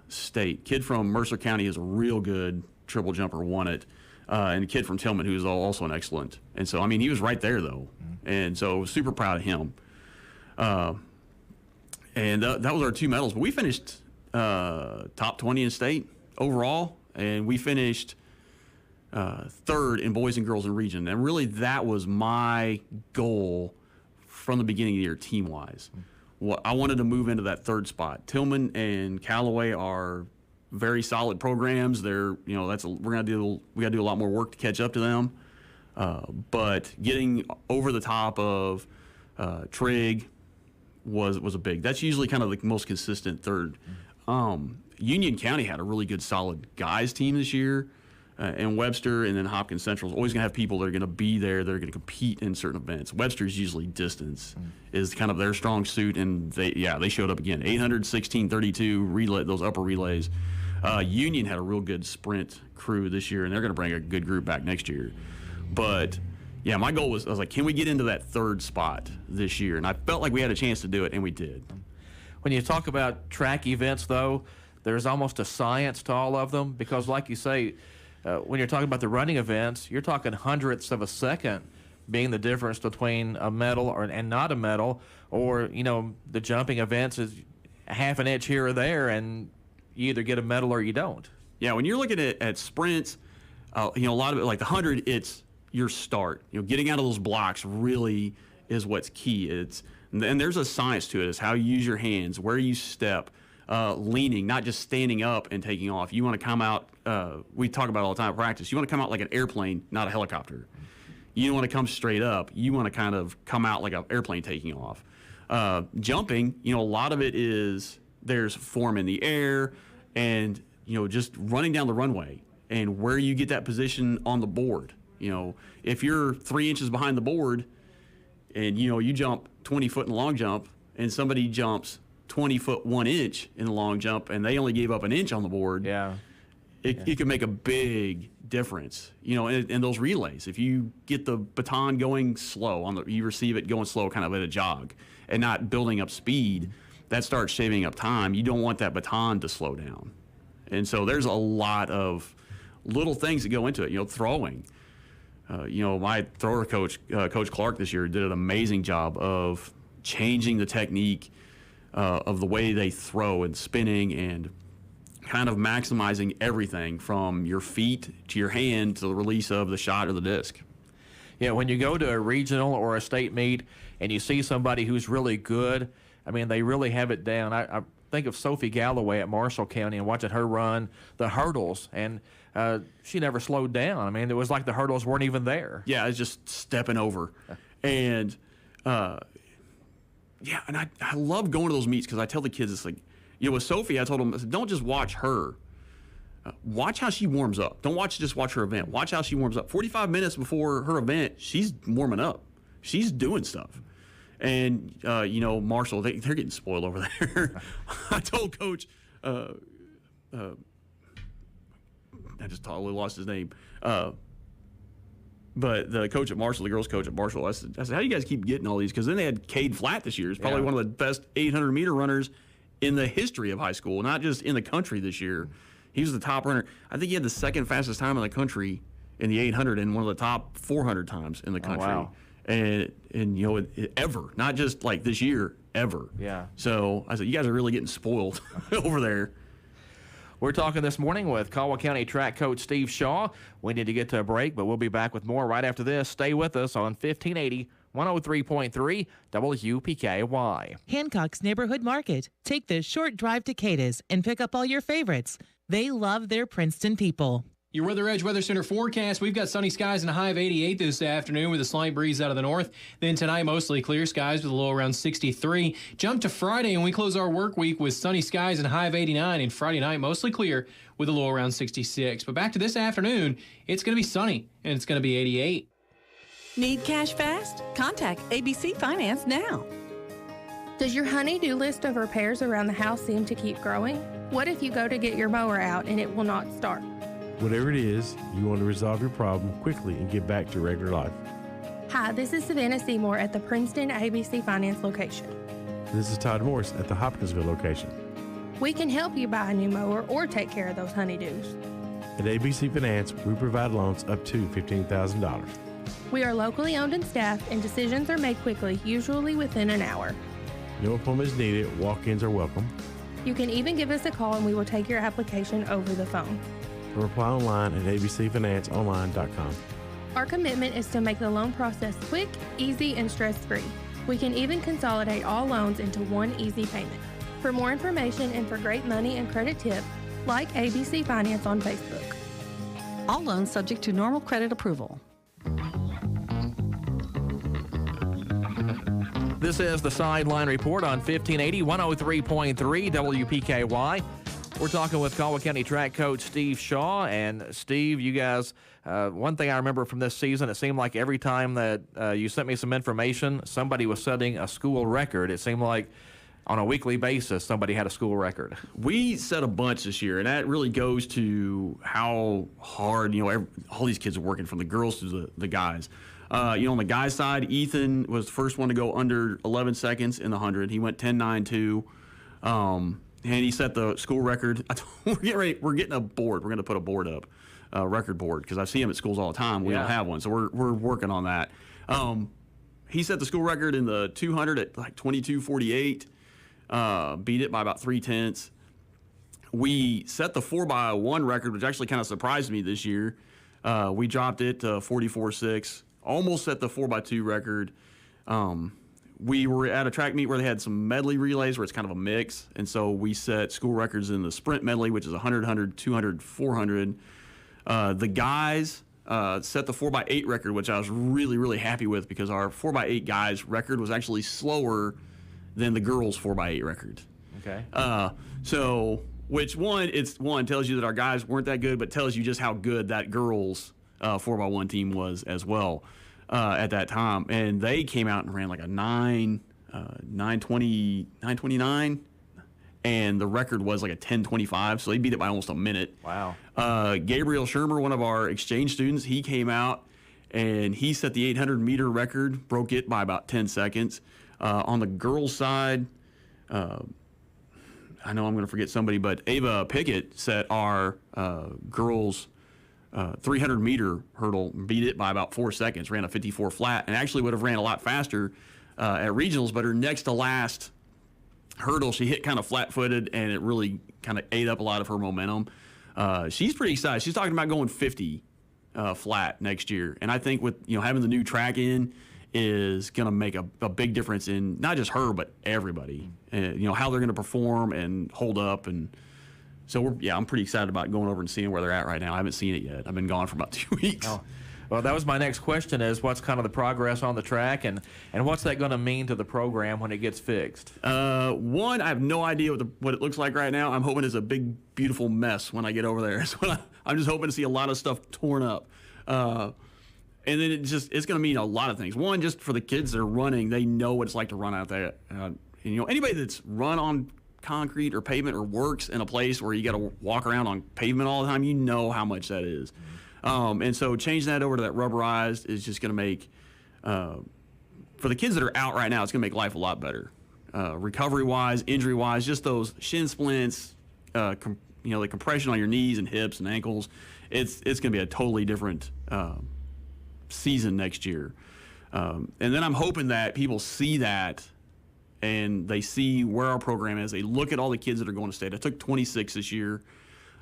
state. Kid from Mercer County is a real good triple jumper, won it. And a kid from Tillman who is also an excellent. And so, he was right there, though. And so, super proud of him. And that was our 2 medals. But we finished top 20 in state overall, and we finished 3rd in boys and girls in region. And really, that was my goal from the beginning of the year, team-wise. I wanted to move into that 3rd spot. Tillman and Callaway are very solid programs. They're, we got to do a lot more work to catch up to them. But getting over the top of Trigg was a big. That's usually kind of the most consistent 3rd. Union County had a really good, solid guys team this year. And Webster and then Hopkins Central is always going to have people that are going to be there, that are going to compete in certain events. Webster's usually distance is kind of their strong suit, and they showed up again. 800, 16, 32 relay, those upper relays. Union had a real good sprint crew this year, and they're going to bring a good group back next year. But my goal was, I was like, can we get into that 3rd spot this year? And I felt like we had a chance to do it, and we did. When you talk about track events, though, there's almost a science to all of them because, like you say, when you're talking about the running events, you're talking hundredths of a second being the difference between a medal and not a medal, or the jumping events is a 1/2 inch here or there, and you either get a medal or you don't. Yeah, when you're looking at sprints, a lot of it, like the 100, it's your start. Getting out of those blocks really is what's key. And there's a science to it. It's how you use your hands, where you step. Leaning, not just standing up and taking off. You want to come out, we talk about it all the time at practice, you want to come out like an airplane, not a helicopter. You don't want to come straight up. You want to kind of come out like an airplane taking off. Jumping, a lot of it is there's form in the air and, just running down the runway and where you get that position on the board. If you're 3 inches behind the board and, you jump 20 foot in the long jump and somebody jumps 20 foot 1 inch in the long jump and they only gave up an inch on the board, it could make a big difference, in those relays. If you get the baton going slow, you receive it going slow, kind of at a jog, and not building up speed, that starts shaving up time. You don't want that baton to slow down. And so there's a lot of little things that go into it, throwing. My thrower coach, Coach Clark, this year did an amazing job of changing the technique of the way they throw and spinning and kind of maximizing everything from your feet to your hand to the release of the shot or the disc. Yeah, when you go to a regional or a state meet and you see somebody who's really good, I mean, they really have it down. I think of Sophie Galloway at Marshall County and watching her run the hurdles, and she never slowed down. I mean, it was like the hurdles weren't even there. Yeah, it's just stepping over. And, and I love going to those meets because I tell the kids, it's like, with Sophie, I told them, don't just watch her. Watch how she warms up. Don't just watch her event. Watch how she warms up. 45 minutes before her event, she's warming up. She's doing stuff. And, Marshall, they're getting spoiled over there. I told Coach, I just totally lost his name. But the coach at Marshall, the girls' coach at Marshall, I said, how do you guys keep getting all these? Because then they had Cade Flatt this year. He's probably one of the best 800-meter runners in the history of high school, not just in the country this year. He was the top runner. I think he had the second fastest time in the country in the 800 and one of the top 400 times in the country. Oh, wow. And ever, not just like this year, ever. Yeah. So I said, you guys are really getting spoiled over there. We're talking this morning with Caldwell County track coach Steve Shaw. We need to get to a break, but we'll be back with more right after this. Stay with us on 1580 103.3 WPKY. Hancock's Neighborhood Market. Take this short drive to Cadiz and pick up all your favorites. They love their Princeton people. Your Weather Edge Weather Center forecast. We've got sunny skies and a high of 88 this afternoon with a slight breeze out of the north. Then tonight, mostly clear skies with a low around 63. Jump to Friday, and we close our work week with sunny skies and a high of 89. And Friday night, mostly clear with a low around 66. But back to this afternoon, it's going to be sunny, and it's going to be 88. Need cash fast? Contact ABC Finance now. Does your honey-do list of repairs around the house seem to keep growing? What if you go to get your mower out and it will not start? Whatever it is, you want to resolve your problem quickly and get back to regular life. Hi, this is Savannah Seymour at the Princeton ABC Finance location. This is Todd Morris at the Hopkinsville location. We can help you buy a new mower or take care of those honeydews. At ABC Finance, we provide loans up to $15,000. We are locally owned and staffed, and decisions are made quickly, usually within an hour. No appointments needed. Walk-ins are welcome. You can even give us a call and we will take your application over the phone. Or apply online at abcfinanceonline.com. Our commitment is to make the loan process quick, easy, and stress-free. We can even consolidate all loans into one easy payment. For more information and for great money and credit tips, like ABC Finance on Facebook. All loans subject to normal credit approval. This is the Sideline Report on 1580 103.3 WPKY. We're talking with Caldwell County track coach Steve Shaw. And Steve, you guys, one thing I remember from this season, it seemed like every time that you sent me some information, somebody was setting a school record. It seemed like on a weekly basis, somebody had a school record. We set a bunch this year, and that really goes to how hard, all these kids are working, from the girls to the guys. On the guys' side, Ethan was the first one to go under 11 seconds in the 100. He went 10.92, and he set the school record. We're getting a board. We're going to put a board up, a record board, because I see them at schools all the time. We don't have one, so we're working on that. He set the school record in the 200 at like 22.48. Beat it by about 3/10. We set the 4x1 record, which actually kind of surprised me this year. We dropped it to 44.6. Almost set the 4x2 record. We were at a track meet where they had some medley relays where it's kind of a mix. And so we set school records in the sprint medley, which is 100, 100, 200, 400. The guys set the 4x8 record, which I was really, really happy with, because our 4x8 guys record was actually slower than the girls' 4x8 record. Okay. Which one tells you that our guys weren't that good, but tells you just how good that girls' 4x1 team was as well at that time. And they came out and ran like a 9:29. and the record was like a 10:25, so they beat it by almost a minute. Wow. Gabriel Shermer, one of our exchange students, he came out and he set the 800-meter record, broke it by about 10 seconds. On the girls' side, I know I'm going to forget somebody, but Ava Pickett set our girls' 300-meter hurdle, beat it by about 4 seconds, ran a 54 flat, and actually would have ran a lot faster at regionals, but her next to last hurdle, she hit kind of flat-footed, and it really kind of ate up a lot of her momentum. She's pretty excited. She's talking about going 50 flat next year, and I think with having the new track in is going to make a big difference in not just her but everybody. How they're going to perform and hold up, and so I'm pretty excited about going over and seeing where they're at right now. I haven't seen it yet. I've been gone for about 2 weeks. Oh. Well, that was my next question: is what's kind of the progress on the track, and what's that going to mean to the program when it gets fixed? One, I have no idea what it looks like right now. I'm hoping it's a big, beautiful mess when I get over there. I'm just hoping to see a lot of stuff torn up. And then it's going to mean a lot of things. One, just for the kids that are running, they know what it's like to run out there. Anybody that's run on concrete or pavement or works in a place where you got to walk around on pavement all the time, you know how much that is. And so changing that over to that rubberized is just going to make, for the kids that are out right now, it's going to make life a lot better. Recovery-wise, injury-wise, just those shin splints, the compression on your knees and hips and ankles, it's going to be a totally different season next year. And then I'm hoping that people see that and they see where our program is. They look at all the kids that are going to state. I took 26 this year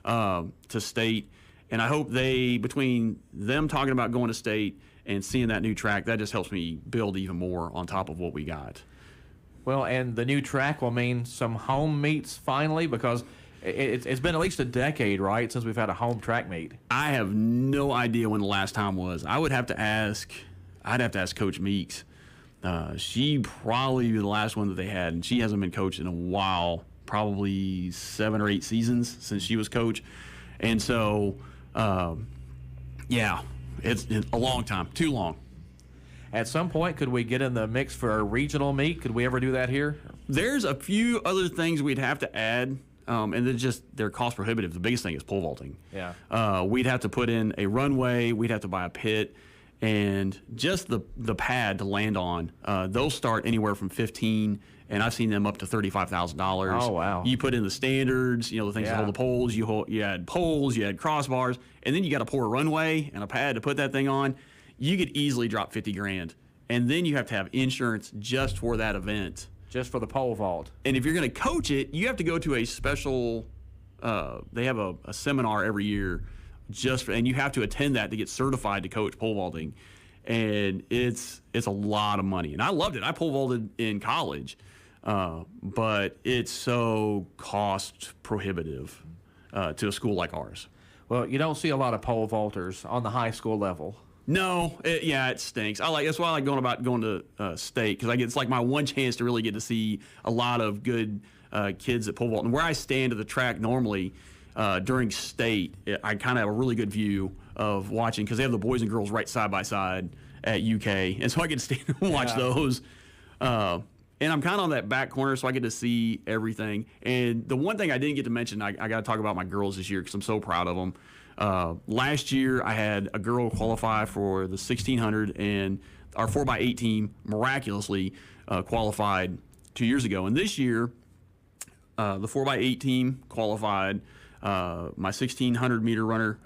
to state, and I hope between them talking about going to state and seeing that new track, that just helps me build even more on top of what we got. Well, and the new track will mean some home meets finally, because it's been at least a decade, right, since we've had a home track meet. I have no idea when the last time was. I'd have to ask Coach Meeks. She probably be the last one that they had, and she hasn't been coached in a while, probably 7 or 8 seasons since she was coach. And so, it's a long time, too long. At some point, could we get in the mix for a regional meet? Could we ever do that here? There's a few other things we'd have to add. And they're cost prohibitive. The biggest thing is pole vaulting. Yeah. We'd have to put in a runway. We'd have to buy a pit, and just the pad to land on. Those start anywhere from $15,000, and I've seen them up to $35,000. Oh wow! You put in the standards, the things that hold the poles. You had poles, you had crossbars, and then you got to pour a runway and a pad to put that thing on. You could easily drop $50,000, and then you have to have insurance just for that event. Just for the pole vault. And if you're going to coach it, you have to go to a special, they have a seminar every year and you have to attend that to get certified to coach pole vaulting. And it's a lot of money. And I loved it. I pole vaulted in college, but it's so cost prohibitive to a school like ours. Well, you don't see a lot of pole vaulters on the high school level. No, it stinks. That's why I like going to state, because it's like my one chance to really get to see a lot of good kids at pole vault. And where I stand at the track normally during state, I kind of have a really good view of watching, because they have the boys and girls right side by side at UK, and so I get to stand and watch those. And I'm kind of on that back corner, so I get to see everything. And the one thing I didn't get to mention, I got to talk about my girls this year, because I'm so proud of them. Last year, I had a girl qualify for the 1600, and our 4x8 team miraculously qualified 2 years ago. And this year, the 4x8 team qualified. My 1600-meter runner,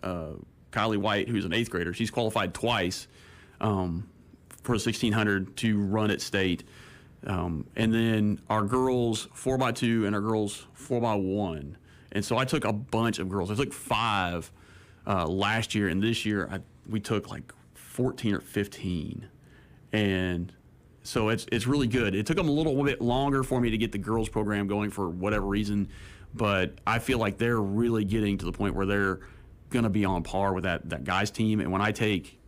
Kylie White, who's an 8th grader, she's qualified twice for the 1600 to run at state. And then our girls 4x2 and our girls 4x1. And so I took a bunch of girls. I took 5 last year, and this year we took like 14 or 15. And so it's really good. It took them a little bit longer for me to get the girls program going for whatever reason, but I feel like they're really getting to the point where they're going to be on par with that guys team. And when I take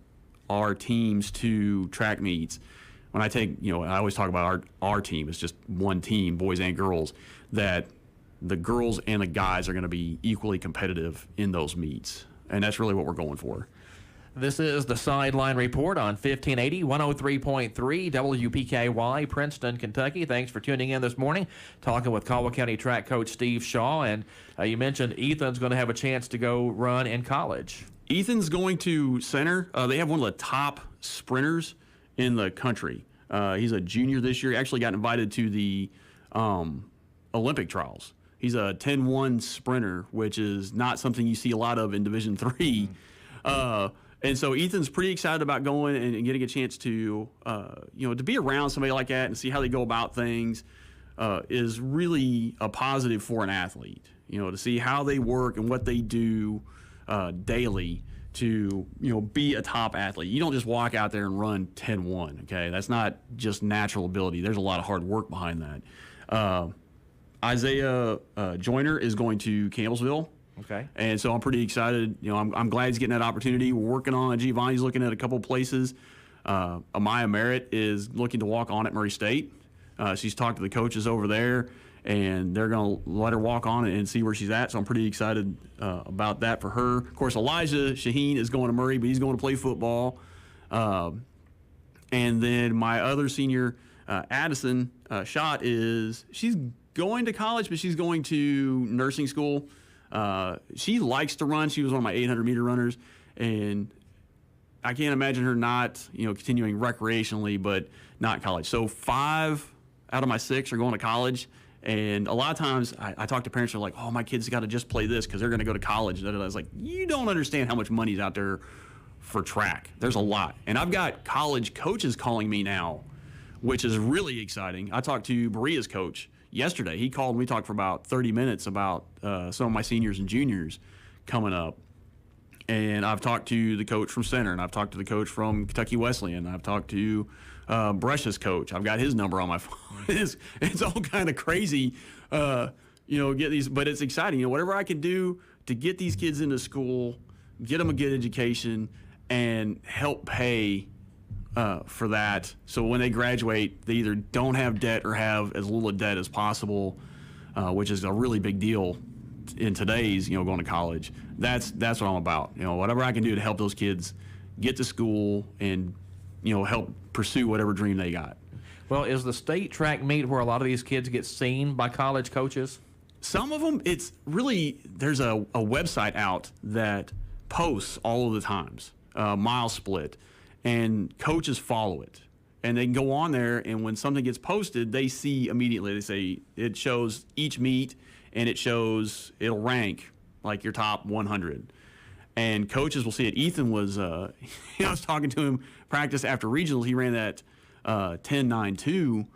our teams to track meets, when I take, I always talk about our team. It's just one team, boys and girls, that the girls and the guys are going to be equally competitive in those meets. And that's really what we're going for. This is the Sideline Report on 1580, 103.3 WPKY, Princeton, Kentucky. Thanks for tuning in this morning. Talking with Caldwell County track coach Steve Shaw. And you mentioned Ethan's going to have a chance to go run in college. Ethan's going to center. They have one of the top sprinters in the country. He's a junior this year. He actually got invited to the Olympic trials. He's a 10-1 sprinter, which is not something you see a lot of in Division III. And so Ethan's pretty excited about going and getting a chance to, to be around somebody like that and see how they go about things is really a positive for an athlete. To see how they work and what they do daily to, be a top athlete. You don't just walk out there and run 10-1, okay? That's not just natural ability. There's a lot of hard work behind that. Isaiah Joyner is going to Campbellsville. Okay. And so I'm pretty excited. I'm glad he's getting that opportunity. We're working on Giovanni's looking at a couple places. Amaya Merritt is looking to walk on at Murray State. She's talked to the coaches over there, and they're going to let her walk on it and see where she's at. So I'm pretty excited about that for her. Of course, Elijah Shaheen is going to Murray, but he's going to play football. And then my other senior, Addison Schott, she's going to college, but she's going to nursing school. She likes to run. She was one of my 800-meter runners, and I can't imagine her not, continuing recreationally, but not college. So 5 out of my 6 are going to college, and a lot of times I talk to parents who are like, oh, my kid's got to just play this because they're going to go to college. And I was like, you don't understand how much money's out there for track. There's a lot. And I've got college coaches calling me now, which is really exciting. I talked to Berea's coach yesterday. He called and we talked for about 30 minutes about some of my seniors and juniors coming up. And I've talked to the coach from Center, and I've talked to the coach from Kentucky Wesleyan. I've talked to Brush's coach. I've got his number on my phone. It's all kind of crazy, get these, but it's exciting. Whatever I can do to get these kids into school, get them a good education, and help pay for that, so when they graduate, they either don't have debt or have as little debt as possible, which is a really big deal in today's, going to college. That's what I'm about. Whatever I can do to help those kids get to school and, help pursue whatever dream they got. Well, is the state track meet where a lot of these kids get seen by college coaches? Some of them, it's really, there's a website out that posts all of the times, mile split. And coaches follow it. And they can go on there, and when something gets posted, they see immediately. They say it shows each meet, and it'll rank like your top 100. And coaches will see it. Ethan was, I was talking to him practice after regionals. He ran that 10.92,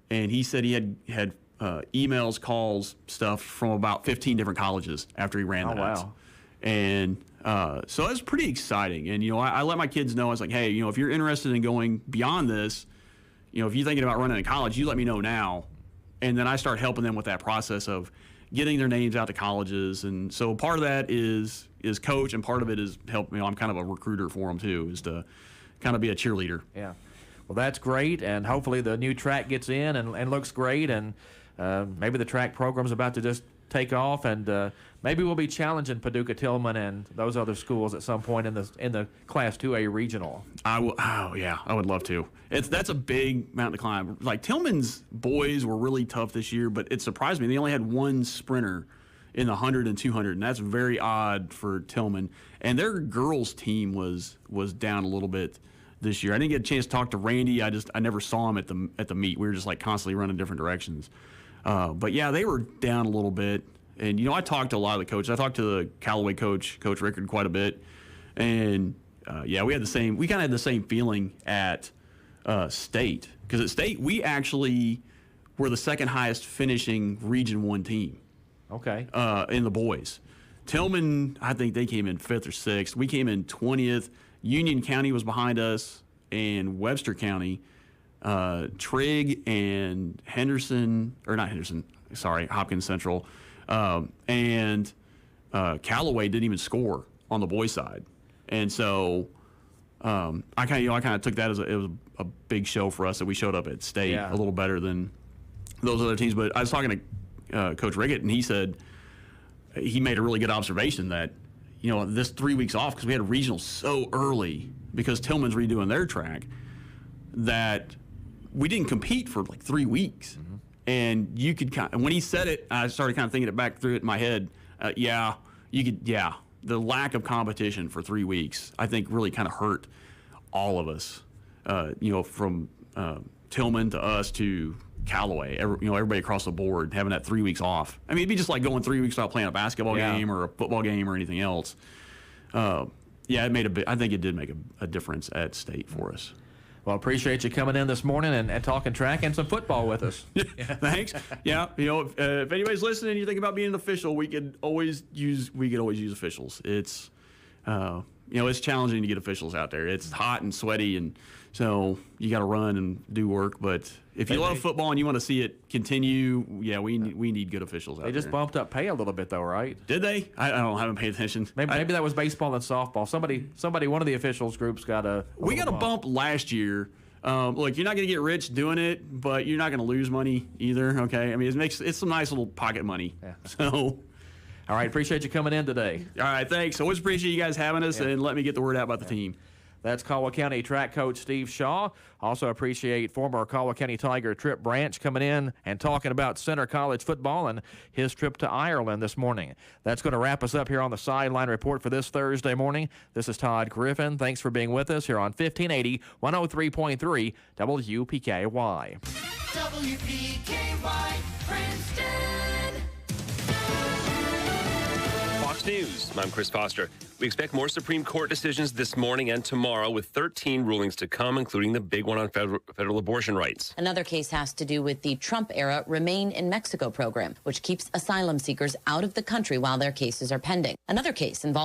and he said he had emails, calls, stuff from about 15 different colleges after he ran that. Wow. And so that's pretty exciting. And, I let my kids know, I was like, hey, if you're interested in going beyond this, if you're thinking about running in college, you let me know now. And then I start helping them with that process of getting their names out to colleges. And so part of that is coach, and part of it is help. I'm kind of a recruiter for them too, is to kind of be a cheerleader. Yeah. Well, that's great. And hopefully the new track gets in and looks great. And maybe the track program's about to just take off, and maybe we'll be challenging Paducah Tillman and those other schools at some point in the Class 2A regional. I would love to. That's a big mountain to climb. Like, Tillman's boys were really tough this year, but it surprised me. They only had one sprinter in the 100 and 200, and that's very odd for Tillman. And their girls team was down a little bit this year. I didn't get a chance to talk to Randy. I never saw him at the meet. We were just like constantly running different directions. But yeah, they were down a little bit. And, I talked to a lot of the coaches. I talked to the Callaway coach, Coach Rickard, quite a bit. And, we kind of had the same feeling at State. Because at State, we actually were the second highest finishing Region 1 team. Okay. In the boys. Tillman, I think they came in 5th or 6th. We came in 20th. Union County was behind us, and Webster County. Trigg and Hopkins Central, and Callaway didn't even score on the boys' side, and so I kind of took that as it was a big show for us that we showed up at State a little better than those other teams. But I was talking to Coach Rickett, and he said he made a really good observation that this 3 weeks off because we had regionals so early because Tillman's redoing their track that we didn't compete for like 3 weeks. Mm-hmm. And you could when he said it, I started kind of thinking it back through it in my head. The lack of competition for 3 weeks, I think, really kind of hurt all of us. From Tillman to us to Callaway, everybody across the board having that 3 weeks off. I mean, it'd be just like going 3 weeks without playing a basketball game or a football game or anything else. I think it did make a difference at state for us. Well, appreciate you coming in this morning and talking track and some football with us. Thanks. Yeah, if anybody's listening and you think about being an official, we could always use officials. It's it's challenging to get officials out there. It's hot and sweaty, and so you got to run and do work. But if you love football and you want to see it continue, we need good officials out there. They just bumped up pay a little bit, though, right? Did they? I haven't paid attention. Maybe that was baseball and softball. Somebody, one of the officials groups got a. We got a bump last year. Look, you're not going to get rich doing it, but you're not going to lose money either. Okay, I mean it's some nice little pocket money. Yeah. So. All right, appreciate you coming in today. All right, thanks. Always appreciate you guys having us and let me get the word out about the team. That's Caldwell County track coach Steve Shaw. Also appreciate former Caldwell County Tiger Trip Branch coming in and talking about Center College football and his trip to Ireland this morning. That's going to wrap us up here on the Sideline Report for this Thursday morning. This is Todd Griffin. Thanks for being with us here on 1580 103.3 WPKY. WPKY Princeton. Fox News. I'm Chris Foster. We expect more Supreme Court decisions this morning and tomorrow, with 13 rulings to come, including the big one on federal abortion rights. Another case has to do with the Trump-era Remain in Mexico program, which keeps asylum seekers out of the country while their cases are pending. Another case involving